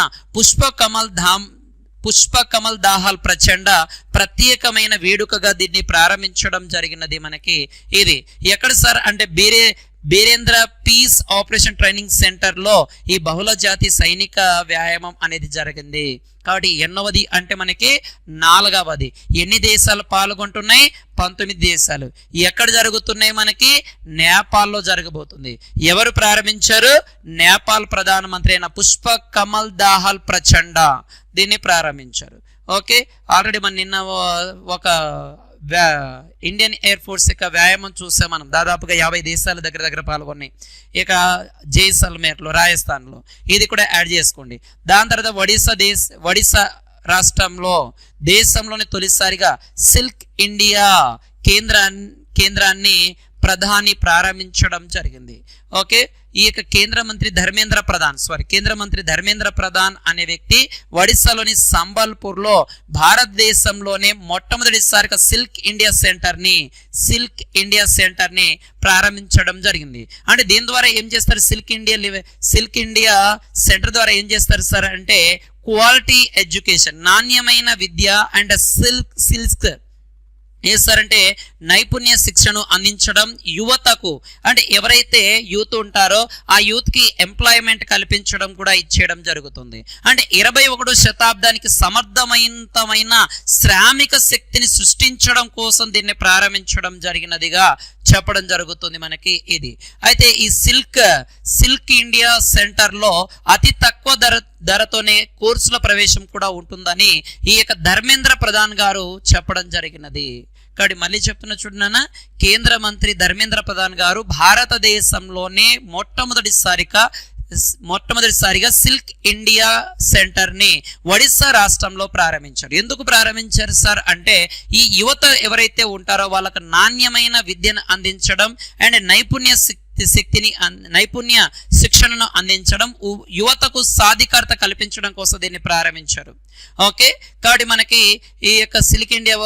పుష్పకమల్ దాహాల్ ప్రచండ ప్రత్యేకమైన వేడుకగా దీన్ని ప్రారంభించడం జరిగినది. మనకి ఇది ఎక్కడ సార్ అంటే Birendra peace operation training centre లో ఈ బహుళ జాతి సైనిక వ్యాయామం అనేది జరిగింది. కాబట్టి ఎన్నవది అంటే మనకి 4వది. ఎన్ని దేశాలు పాల్గొంటున్నాయి? 19 దేశాలు. ఎక్కడ జరుగుతున్నాయి? మనకి నేపాల్లో జరగబోతుంది. ఎవరు ప్రారంభించారు? నేపాల్ ప్రధానమంత్రి అయిన పుష్పకమల్ దాహాల్ ప్రచండ దీన్ని ప్రారంభించారు. ఓకే, ఆల్రెడీ మనం నిన్న ఒక ఇండియన్ ఎయిర్ ఫోర్స్ యొక్క వ్యాయామం చూసాం మనం. దాదాపుగా 50 దేశాల దగ్గర పాల్గొన్నాయి. ఇక జైసల్మేర్లో, రాజస్థాన్లో ఇది కూడా యాడ్ చేసుకోండి. దాని తర్వాత ఒడిశా రాష్ట్రంలో దేశంలోని తొలిసారిగా సిల్క్ ఇండియా కేంద్రాన్ని ప్రధాని ప్రారంభించడం జరిగింది. ఓకే, ఈ యొక్క కేంద్ర మంత్రి ధర్మేంద్ర ప్రధాన్ అనే వ్యక్తి ఒడిశాలోని సంబల్పూర్లో భారతదేశంలోనే మొట్టమొదటిసారిగా సిల్క్ ఇండియా సెంటర్ని ప్రారంభించడం జరిగింది. అంటే దీని ద్వారా ఏం చేస్తారు? సిల్క్ ఇండియా సెంటర్ ద్వారా ఏం చేస్తారు సార్ అంటే క్వాలిటీ ఎడ్యుకేషన్, నాణ్యమైన విద్య అండ్ సిల్క్ చేస్తారంటే నైపుణ్య శిక్షను అందించడం యువతకు. అంటే ఎవరైతే యూత్ ఉంటారో ఆ యూత్ కి ఎంప్లాయ్మెంట్ కల్పించడం కూడా ఇచ్చేయడం జరుగుతుంది. అంటే 21వ శతాబ్దానికి సమర్థవంతమైన శ్రామిక శక్తిని సృష్టించడం కోసం దీన్ని ప్రారంభించడం జరిగినదిగా చెప్పడం జరుగుతుంది మనకి ఇది. అయితే ఈ సిల్క్ ఇండియా సెంటర్లో అతి తక్కువ ధరతోనే కోర్సుల ప్రవేశం కూడా ఉంటుందని ఈ యొక్క ధర్మేంద్ర ప్రధాన్ గారు చెప్పడం జరిగినది. కాబట్టి మళ్ళీ చెప్తున్నా చూడనా, కేంద్ర మంత్రి ధర్మేంద్ర ప్రధాన్ గారు భారతదేశంలోనే మొట్టమొదటిసారిగా సిల్క్ ఇండియా సెంటర్ని ఒడిశా రాష్ట్రంలో ప్రారంభించారు. ఎందుకు ప్రారంభించారు సార్ అంటే ఈ యువత ఎవరైతే ఉంటారో వాళ్ళకు నాణ్యమైన విద్యను అందించడం అండ్ నైపుణ్య శక్తిని నైపుణ్య శిక్షణను అందించడం, యువతకు సాధికారత కల్పించడం కోసం దీన్ని ప్రారంభించారు. ఓకే, కాబట్టి మనకి ఈ యొక్క సిల్క్ ఇండియా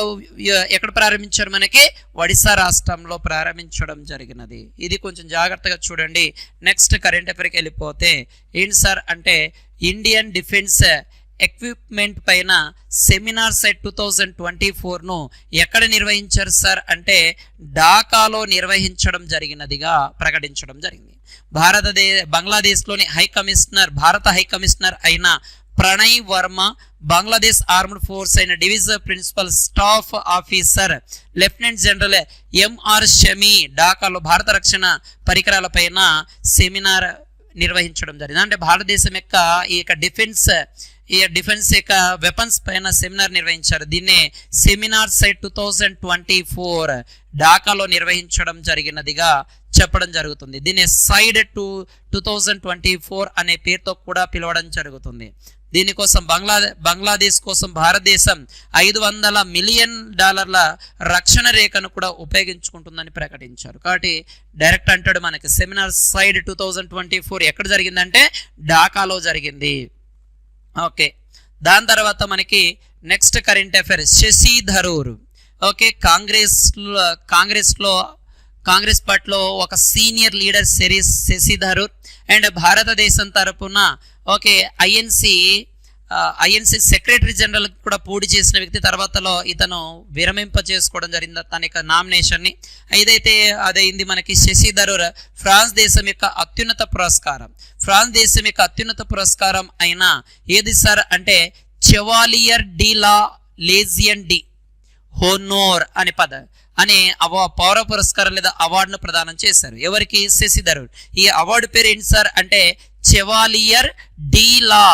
ఎక్కడ ప్రారంభించారు? మనకి ఒడిశా రాష్ట్రంలో ప్రారంభించడం జరిగినది. ఇది కొంచెం జాగ్రత్తగా చూడండి. నెక్స్ట్ కరెంట్ అఫైర్కి వెళ్ళిపోతే ఏంటి సార్ అంటే ఇండియన్ డిఫెన్స్ ఎక్విప్మెంట్ పైన సెమినార్ సెట్ 2024ను ఎక్కడ నిర్వహించారు సార్ అంటే ఢాకాలో నిర్వహించడం జరిగినదిగా ప్రకటించడం జరిగింది. బంగ్లాదేశ్లోని భారత హై కమిషనర్ అయిన ప్రణయ్ వర్మ, బంగ్లాదేశ్ ఆర్మ్డ్ ఫోర్స్ అయిన division principal staff officer lieutenant general MR Shami ఢాకాలో భారత రక్షణ పరికరాల పైన సెమినార్ నిర్వహించడం జరిగింది. అంటే భారతదేశం యొక్క ఈ యొక్క డిఫెన్స్ యొక్క వెపన్స్ పైన సెమినార్ నిర్వహించారు. దీన్నే సెమినార్ సైట్ 2024 ఢాకాలో నిర్వహించడం జరిగినదిగా చెప్పడం జరుగుతుంది. దీన్ని సైడ్ 2024 అనే పేరుతో కూడా పిలవడం జరుగుతుంది. దీనికోసం బంగ్లాదేశ్ కోసం భారతదేశం $500 మిలియన్ రక్షణ రేఖను కూడా ఉపయోగించుకుంటుందని ప్రకటించారు. కాబట్టి డైరెక్ట్ అంటాడు మనకి సెమినార్ సైడ్ 2024 ఎక్కడ జరిగిందంటే ఢాకాలో జరిగింది. ఓకే, దాని తర్వాత మనకి next current affair Shashi Tharoor. Okay, Congress పార్టీలో ఒక senior leader Shashi Tharoor and భారతదేశం తరపున ఓకే ఐఎన్సి సెక్రటరీ జనరల్ కూడా పోటీ చేసిన వ్యక్తి. తర్వాతలో ఇతను విరమింప చేసుకోవడం జరిగింది తన యొక్క నామినేషన్ని. ఏదైతే అదైంది మనకి శశి థరూర్ ఫ్రాన్స్ దేశం యొక్క అత్యున్నత పురస్కారం అయిన ఏది సార్ అంటే Chevalier de la Legion de Honneur అనే పౌర పురస్కారం లేదా అవార్డును ప్రదానం చేశారు. ఎవరికి? శశి థరూర్. ఈ అవార్డు పేరు ఏంటి సార్ అంటే Chevalier de la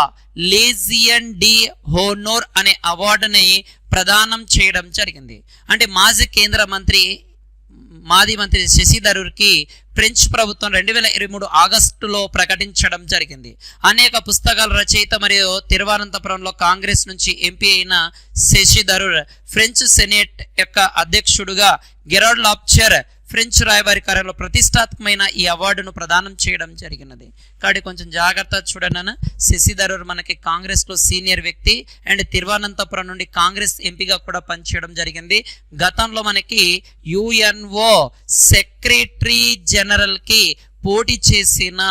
Legion de Honneur అనే అవార్డుని ప్రదానం చేయడం జరిగింది. అంటే మాజీ మంత్రి శశి థరూర్కి ఫ్రెంచ్ ప్రభుత్వం 2023 ఆగస్టులో ప్రకటించడం జరిగింది. అనేక పుస్తకాల రచయిత మరియు తిరువనంతపురంలో కాంగ్రెస్ నుంచి ఎంపీ అయిన శశి థరూర్ ఫ్రెంచ్ సెనేట్ యొక్క అధ్యక్షుడుగా గెరార్డ్ లాప్చర్ ఫ్రెంచ్ రాయబారి కార్యాలయంలో ప్రతిష్టాత్మకమైన ఈ అవార్డును ప్రదానం చేయడం జరిగినది. కాబట్టి కొంచెం జాగ్రత్త చూడన్న శశి థరూర్ మనకి కాంగ్రెస్లో సీనియర్ వ్యక్తి అండ్ తిరువనంతపురం నుండి కాంగ్రెస్ ఎంపీగా కూడా పనిచేయడం జరిగింది. గతంలో మనకి యుఎన్ఓ సెక్రటరీ జనరల్కి పోటీ చేసిన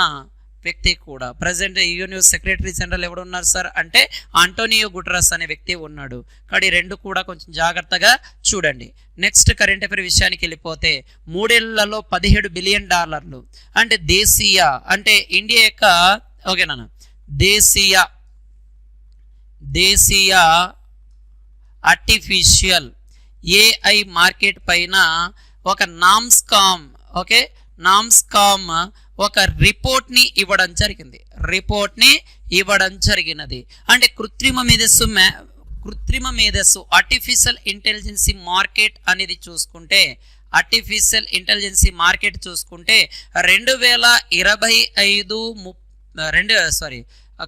వ్యక్తి కూడా. ప్రజెంట్ యుఎన్ఓ సెక్రటరీ జనరల్ ఎవడు ఉన్నారు సార్ అంటే ఆంటోనియో గుటెరస్ అనే వ్యక్తి ఉన్నాడు. కాబట్టి రెండు కూడా కొంచెం జాగ్రత్తగా చూడండి. నెక్స్ట్ కరెంట్ అఫైర్ విషయానికి వెళ్ళిపోతే 3 ఏళ్లలో $17 బిలియన్ అంటే దేశీయ అంటే ఇండియా యొక్క ఓకేనా దేశీయ ఆర్టిఫిషియల్ ఏఐ మార్కెట్ పైన ఒక నామ్స్కామ్ ఒక రిపోర్ట్ని ఇవ్వడం జరిగినది. అంటే కృత్రిమ మేధస్సు ఆర్టిఫిషియల్ ఇంటెలిజెన్సీ మార్కెట్ అనేది చూసుకుంటే 2025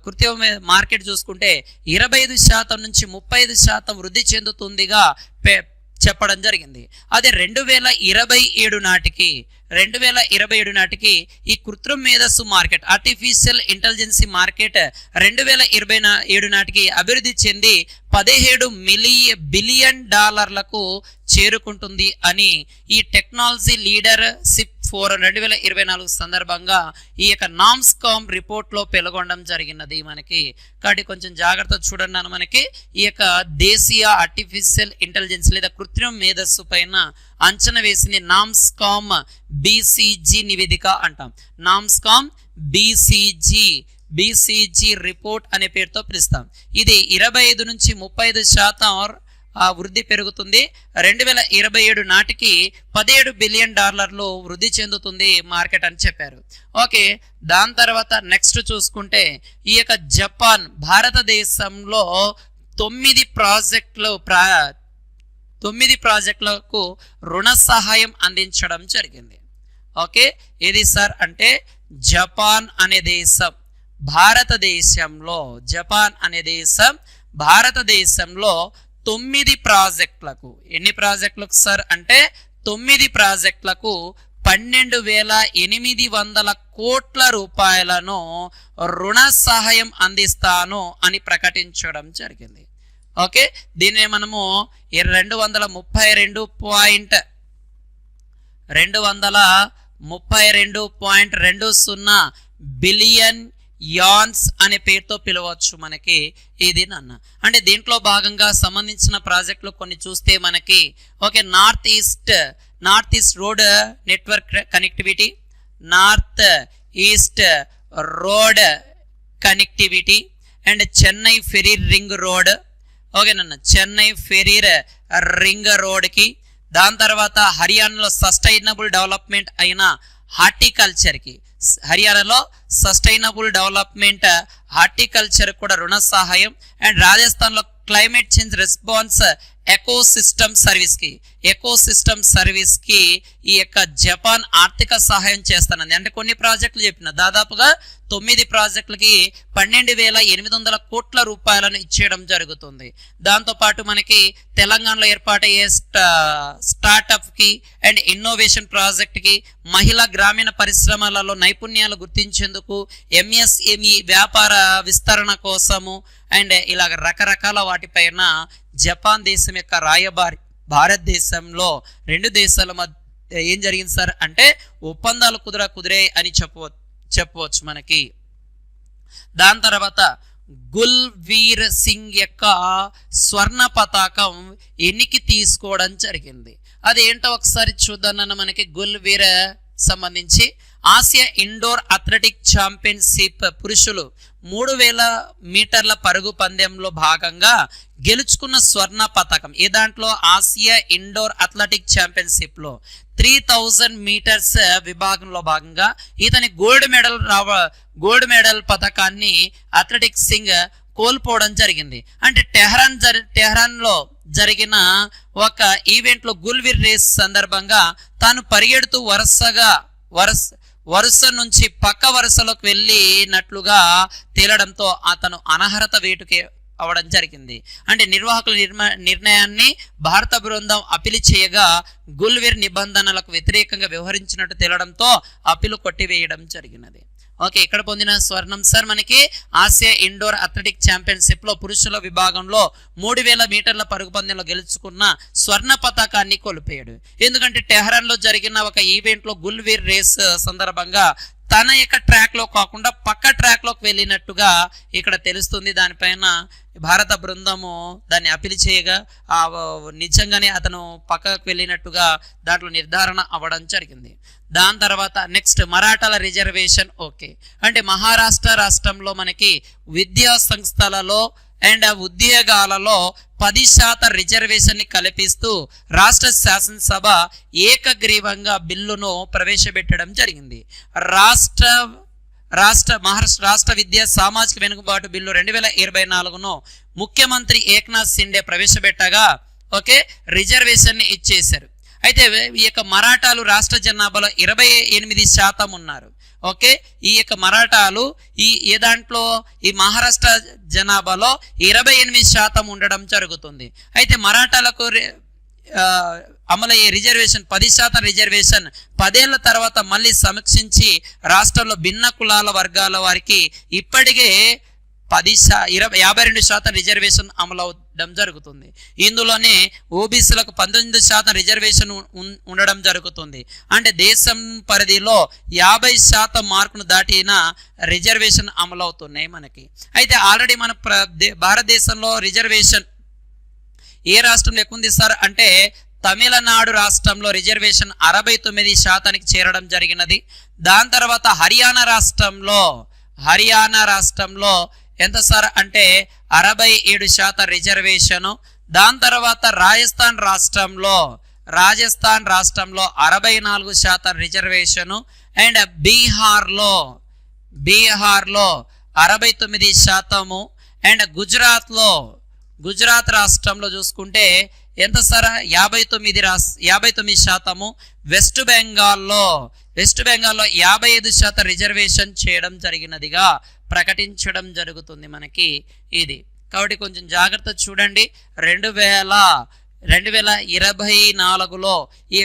కృత్రిమ మార్కెట్ చూసుకుంటే 25% నుంచి 35% వృద్ధి చెందుతుందిగా చెప్పడం జరిగింది. అదే 2027 నాటికి ఈ కృత్రిమ మేధస్సు మార్కెట్ ఆర్టిఫిషియల్ ఇంటెలిజెన్సీ మార్కెట్ 2027 నాటికి అభివృద్ధి చెంది $17 బిలియన్ చేరుకుంటుంది అని ఈ టెక్నాలజీ లీడర్షిప్ ఫోరం 2024 సందర్భంగా ఈ యొక్క నామ్స్కామ్ రిపోర్ట్లో పేర్కొనడం జరిగినది మనకి. కాబట్టి కొంచెం జాగ్రత్త చూడండి అన్న మనకి ఈ యొక్క దేశీయ ఆర్టిఫిషియల్ ఇంటెలిజెన్స్ లేదా కృత్రిమ మేధస్సు పైన అంచనా వేసింది నామ్స్కామ్ బీసీజీ నివేదిక అంటాం. నామ్స్కామ్ బీసీజీ రిపోర్ట్ అనే పేరుతో పిలుస్తాం. ఇది 25 నుంచి 35% వృద్ధి పెరుగుతుంది. 2027 నాటికి $17 బిలియన్ వృద్ధి చెందుతుంది మార్కెట్ అని చెప్పారు. ఓకే, దాని తర్వాత నెక్స్ట్ చూసుకుంటే ఈ యొక్క జపాన్ భారతదేశంలో 9 ప్రాజెక్టులకు రుణ సహాయం అందించడం జరిగింది. ఓకే, ఏది సార్ అంటే జపాన్ అనే దేశం భారతదేశంలో 9 ప్రాజెక్టులకు ఎన్ని ప్రాజెక్టులకు సార్ అంటే 9 ప్రాజెక్టులకు 12,800 కోట్ల రూపాయలను రుణ సహాయం అందిస్తాను అని ప్రకటించడం జరిగింది. ఓకే, దీన్ని మనము 232.20 బిలియన్ యాన్స్ అనే పేరుతో పిలవచ్చు మనకి ఇది నాన్న. అంటే దీంట్లో భాగంగా సంబంధించిన ప్రాజెక్టులు కొన్ని చూస్తే మనకి okay, north east road network connectivity, north east road connectivity and Chennai ferry ring road. ఓకేనన్న, చెన్నై ఫెరీ రింగ్ రోడ్కి, దాని తర్వాత హర్యానాలో సస్టైనబుల్ డెవలప్మెంట్ అయిన హార్టికల్చర్కి, హర్యానాలో సస్టైనబుల్ డెవలప్మెంట్ హార్టికల్చర్ కూడా రుణ సహాయం, అండ్ రాజస్థాన్లో క్లైమేట్ చేంజ్ రెస్పాన్స్ ఎకోసిస్టమ్ సర్వీస్కి ఈ యొక్క జపాన్ ఆర్థిక సహాయం చేస్తానంది. అంటే కొన్ని ప్రాజెక్టులు చెప్పిన దాదాపుగా 9 ప్రాజెక్టులకి 12,800 కోట్ల రూపాయలను ఇచ్చేయడం జరుగుతుంది. దాంతోపాటు మనకి తెలంగాణలో ఏర్పాటయ్యే స్టార్టప్కి అండ్ ఇన్నోవేషన్ ప్రాజెక్ట్కి, మహిళా గ్రామీణ పరిశ్రమలలో నైపుణ్యాలు గుర్తించేందుకు, ఎంఎస్ఎంఈ వ్యాపార విస్తరణ కోసము అండ్ ఇలాగ రకరకాల వాటిపైన జపాన్ దేశం యొక్క రాయబారి భారతదేశంలో 2 దేశాల మధ్య ఏం జరిగింది సార్ అంటే ఒప్పందాలు కుదిరాయి అని చెప్పవచ్చు మనకి. దాని తర్వాత గుల్వీర్ సింగ్ యొక్క స్వర్ణ పతాకం ఎన్నికి తీసుకోవడం జరిగింది, అదేంటో ఒకసారి చూద్దాం. మనకి గుల్వీర్ సంబంధించి ఆసియా ఇండోర్ అథ్లెటిక్ ఛాంపియన్షిప్ పురుషులు 3000 మీటర్ల పరుగు పందెంలో భాగంగా గెలుచుకున్న స్వర్ణ పతకం. ఈ దాంట్లో ఆసియా ఇండోర్ అథ్లెటిక్ ఛాంపియన్షిప్ లో 3000 మీటర్స్ విభాగంలో భాగంగా ఇతని గోల్డ్ మెడల్ పతకాన్ని అథ్లెటిక్ సింగ్ కోల్పోవడం జరిగింది. అంటే టెహ్రాన్ లో జరిగిన ఒక ఈవెంట్ లో గుల్వీర్ రేస్ సందర్భంగా తాను పరిగెడుతూ వరుస నుంచి పక్క వరుసలోకి వెళ్ళినట్లుగా తేలడంతో అతను అనర్హత వేటుకి అవడం జరిగింది. అంటే నిర్వాహకుల నిర్ణయాన్ని భారత బృందం అప్పీలు చేయగా గుల్వీర్ నిబంధనలకు వ్యతిరేకంగా వ్యవహరించినట్టు తేలడంతో అప్పీలు కొట్టివేయడం జరిగినది. ఓకే, ఇక్కడ పొందిన స్వర్ణం సార్ మనకి ఆసియా ఇండోర్ అథ్లెటిక్ ఛాంపియన్షిప్ లో పురుషుల విభాగంలో 3000 మీటర్ల పరుగు పందెంలో గెలుచుకున్న స్వర్ణ పతాకాన్ని కోల్పోయాడు. ఎందుకంటే టెహ్రాన్ లో జరిగిన ఒక ఈవెంట్ లో గుల్వీర్ రేస్ సందర్భంగా తన యొక్క ట్రాక్ లో కాకుండా పక్క ట్రాక్ లోకి వెళ్ళినట్టుగా ఇక్కడ తెలుస్తుంది. దానిపైన భారత బృందము దాన్ని అప్పీల్ చేయగా నిజంగానే అతను పక్కకు వెళ్ళినట్టుగా దాంట్లో నిర్ధారణ అవ్వడం జరిగింది. దాని తర్వాత నెక్స్ట్ మరాఠాల రిజర్వేషన్. ఓకే, అంటే మహారాష్ట్ర రాష్ట్రంలో మనకి విద్యా సంస్థలలో అండ్ ఉద్యోగాలలో 10% రిజర్వేషన్ ని కల్పిస్తూ రాష్ట్ర శాసనసభ ఏకగ్రీవంగా బిల్లును ప్రవేశపెట్టడం జరిగింది. రాష్ట్ర విద్యా సామాజిక వెనుకబాటు బిల్లు 2024ను ముఖ్యమంత్రి ఏక్నాథ్ షిండే ప్రవేశపెట్టగా ఓకే రిజర్వేషన్ ని ఇచ్చేశారు. అయితే ఈ యొక్క మరాఠాలు రాష్ట్ర జనాభాలో 28% ఉన్నారు. ఓకే, ఈ యొక్క మరాఠాలు ఈ దాంట్లో ఈ మహారాష్ట్ర జనాభాలో 28% ఉండడం జరుగుతుంది. అయితే మరాఠాలకు అమలయ్యే రిజర్వేషన్ 10% రిజర్వేషన్ 10 ఏళ్ల తర్వాత మళ్ళీ సమీక్షించి రాష్ట్రంలో భిన్న కులాల వర్గాల వారికి ఇప్పటికే 52% రిజర్వేషన్ అమలు అవడం జరుగుతుంది. ఇందులోనే ఓబీసీలకు 19% రిజర్వేషన్ ఉండడం జరుగుతుంది. అంటే దేశం పరిధిలో 50% మార్కును దాటిన రిజర్వేషన్ అమలు అవుతున్నాయి మనకి. అయితే ఆల్రెడీ మన భారతదేశంలో రిజర్వేషన్ ఏ రాష్ట్రంలో ఎక్కువ ఉంది సార్ అంటే తమిళనాడు రాష్ట్రంలో రిజర్వేషన్ 69%కి చేరడం జరిగినది. దాని తర్వాత హర్యానా రాష్ట్రంలో ఎంత సార్ అంటే 67% రిజర్వేషను. దాని తర్వాత రాజస్థాన్ రాష్ట్రంలో 64% రిజర్వేషను అండ్ బీహార్లో 69% అండ్ గుజరాత్ రాష్ట్రంలో చూసుకుంటే ఎంత సార్ 59%. వెస్ట్ బెంగాల్లో 55% రిజర్వేషన్ చేయడం జరిగినదిగా ప్రకటించడం జరుగుతుంది మనకి ఇది. కాబట్టి కొంచెం జాగ్రత్త చూడండి. 2024లో ఈ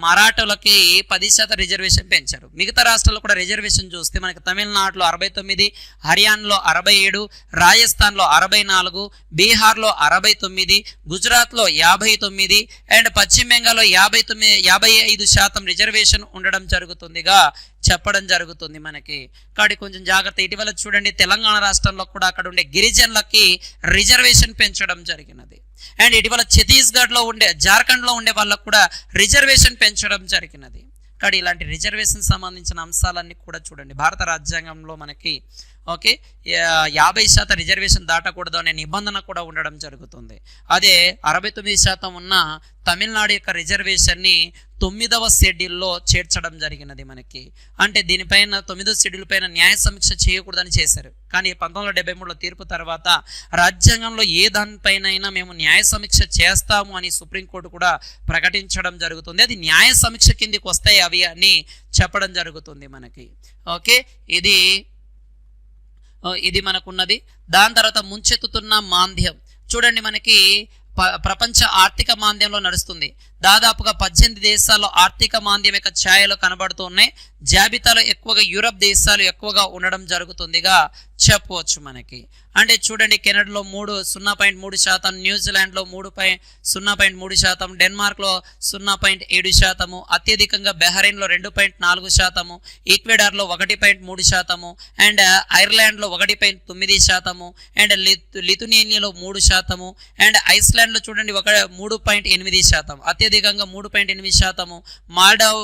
మరాఠాలకి 10% రిజర్వేషన్ పెంచారు. మిగతా రాష్ట్రాల్లో కూడా రిజర్వేషన్ చూస్తే మనకి తమిళనాడులో 69, హర్యానాలో 67, రాజస్థాన్లో 64, బీహార్లో 69, గుజరాత్లో 59 అండ్ పశ్చిమ బెంగాల్లో 55% రిజర్వేషన్ ఉండడం జరుగుతుందిగా చెప్పడం జరుగుతుంది మనకి. కాబట్టి కొంచెం జాగ్రత్త. ఇటీవల చూడండి తెలంగాణ రాష్ట్రంలో కూడా అక్కడ ఉండే గిరిజనులకి రిజర్వేషన్ పెంచడం జరిగినది. అండ్ ఇటీవల ఛత్తీస్గఢ్లో ఉండే, జార్ఖండ్లో ఉండే వాళ్ళకు కూడా రిజర్వేషన్ పెంచడం జరిగినది. కాబట్టి ఇలాంటి రిజర్వేషన్ సంబంధించిన అంశాలన్నీ కూడా చూడండి. భారత రాజ్యాంగంలో మనకి 50% రిజర్వేషన్ దాటకూడదు అనే నిబంధన కూడా ఉండడం జరుగుతుంది. అదే 69% ఉన్న తమిళనాడు యొక్క రిజర్వేషన్ని 9వ షెడ్యూల్లో చేర్చడం జరిగినది మనకి. అంటే దీనిపైన 9వ షెడ్యూల్ పైన న్యాయ సమీక్ష చేయకూడదని చేశారు. కానీ 1973లో తీర్పు తర్వాత రాజ్యాంగంలో ఏ దానిపైనైనా మేము న్యాయ సమీక్ష చేస్తాము అని సుప్రీంకోర్టు కూడా ప్రకటించడం జరుగుతుంది. అది న్యాయ సమీక్ష కిందికి వస్తాయి అవి అని చెప్పడం జరుగుతుంది మనకి. ఇది మనకున్నది. దాని తర్వాత ముంచెత్తుతున్న మాంద్యం చూడండి. మనకి ప్రపంచ ఆర్థిక మాంద్యంలో నడుస్తుంది. దాదాపుగా 18 దేశాల్లో ఆర్థిక మాంద్యం యొక్క ఛాయలు కనబడుతూ ఉన్నాయి. జాబితాలో ఎక్కువగా యూరప్ దేశాలు ఎక్కువగా ఉండడం జరుగుతుందిగా చెప్పవచ్చు మనకి. అంటే చూడండి కెనడాలో 0.3%, న్యూజిలాండ్లో 0.3%, డెన్మార్క్లో 0.7%, అత్యధికంగా బెహ్రెయిన్లో 2.4%, ఈక్వెడార్లో 1.3% అండ్ ఐర్లాండ్లో 1.9% అండ్ లిథువేనియాలో 3% అండ్ ఐస్లాండ్లో చూడండి 3.8%, అత్యధికంగా 3.8%, మాల్డవ్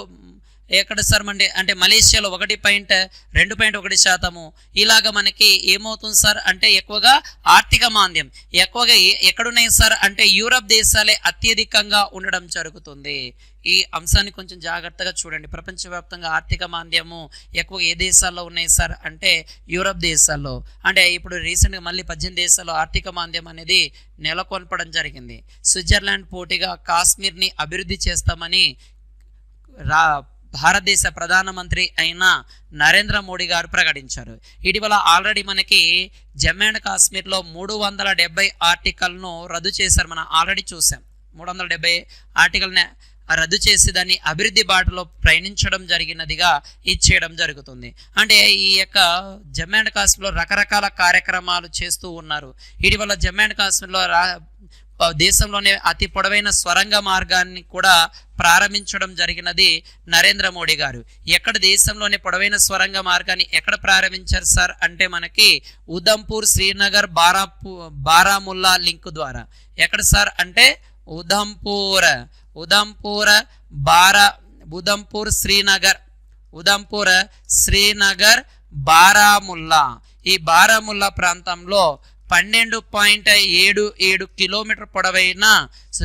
ఎక్కడ సార్ అంటే మలేషియాలో 2.1%. ఇలాగ మనకి ఏమవుతుంది సార్ అంటే ఎక్కువగా ఆర్థిక మాంద్యం ఎక్కువగా ఎక్కడున్నాయి సార్ అంటే యూరప్ దేశాలే అత్యధికంగా ఉండడం జరుగుతుంది. ఈ అంశాన్ని కొంచెం జాగ్రత్తగా చూడండి. ప్రపంచవ్యాప్తంగా ఆర్థిక మాంద్యము ఎక్కువగా ఏ దేశాల్లో ఉన్నాయి సార్ అంటే యూరప్ దేశాల్లో. అంటే ఇప్పుడు రీసెంట్గా మళ్ళీ 18 దేశాల్లో ఆర్థిక మాంద్యం అనేది నెలకొల్పడం జరిగింది. స్విట్జర్లాండ్ పోటీగా కాశ్మీర్ని అభివృద్ధి చేస్తామని భారతదేశ ప్రధానమంత్రి అయిన నరేంద్ర మోడీ గారు ప్రకటించారు. ఇటీవల ఆల్రెడీ మనకి జమ్మూ అండ్ కాశ్మీర్లో 370 ఆర్టికల్ను రద్దు చేశారు. మనం ఆల్రెడీ చూసాం. 370 ఆర్టికల్ని రద్దు చేసి దాన్ని అభివృద్ధి బాటలో ప్రయాణించడం జరిగినదిగా ఇచ్చేయడం జరుగుతుంది. అంటే ఈ యొక్క జమ్మూ అండ్ కాశ్మీర్లో రకరకాల కార్యక్రమాలు చేస్తూ ఉన్నారు. ఇటీవల జమ్మూ అండ్ కాశ్మీర్లో దేశంలోనే అతి పొడవైన స్వరంగ మార్గాన్ని కూడా ప్రారంభించడం జరిగినది నరేంద్ర మోడీ గారు. ఎక్కడ దేశంలోనే పొడవైన స్వరంగ మార్గాన్ని ఎక్కడ ప్రారంభించారు సార్ అంటే మనకి ఉదంపూర్ శ్రీనగర్ బారాముల్లా లింక్ ద్వారా. ఎక్కడ సార్ అంటే ఉదంపూర్ శ్రీనగర్ బారాముల్లా. ఈ బారాముల్లా ప్రాంతంలో 12.77 కిలోమీటర్ పొడవైన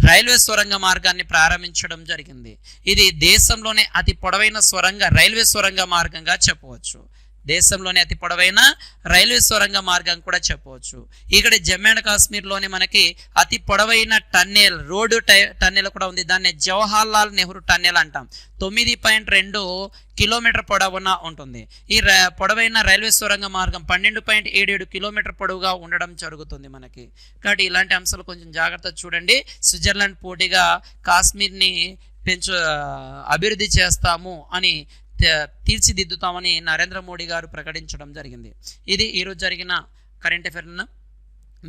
రైల్వే సొరంగ మార్గాన్ని ప్రారంభించడం జరిగింది. ఇది దేశంలోనే అతి పొడవైన రైల్వే సొరంగ మార్గంగా చెప్పవచ్చు. దేశంలోనే అతి పొడవైన రైల్వే సొరంగ మార్గం కూడా చెప్పవచ్చు. ఇక్కడ జమ్మూ అండ్ కాశ్మీర్లోని మనకి అతి పొడవైన రోడ్డు టన్నెల్ కూడా ఉంది. దాన్ని జవహర్ లాల్ నెహ్రూ టన్నెల్ అంటాం. 9.2 కిలోమీటర్ పొడవున ఉంటుంది. ఈ పొడవైన రైల్వే సొరంగ మార్గం 12.77 కిలోమీటర్ పొడవుగా ఉండడం జరుగుతుంది మనకి. కాబట్టి ఇలాంటి అంశాలు కొంచెం జాగ్రత్త చూడండి. స్విట్జర్లాండ్ పోటీగా కాశ్మీర్ని అభివృద్ధి చేస్తాము అని తీర్చిదిద్దుతామని నరేంద్ర మోడీ గారు ప్రకటించడం జరిగింది. ఇది ఈరోజు జరిగిన కరెంట్ అఫైర్.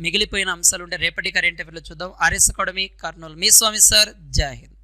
మిగిలిపోయిన అంశాలు ఉంటే రేపటి కరెంట్ అఫైర్లో చూద్దాం. RS academy Kurnool. మీ స్వామి సార్. జై హింద్.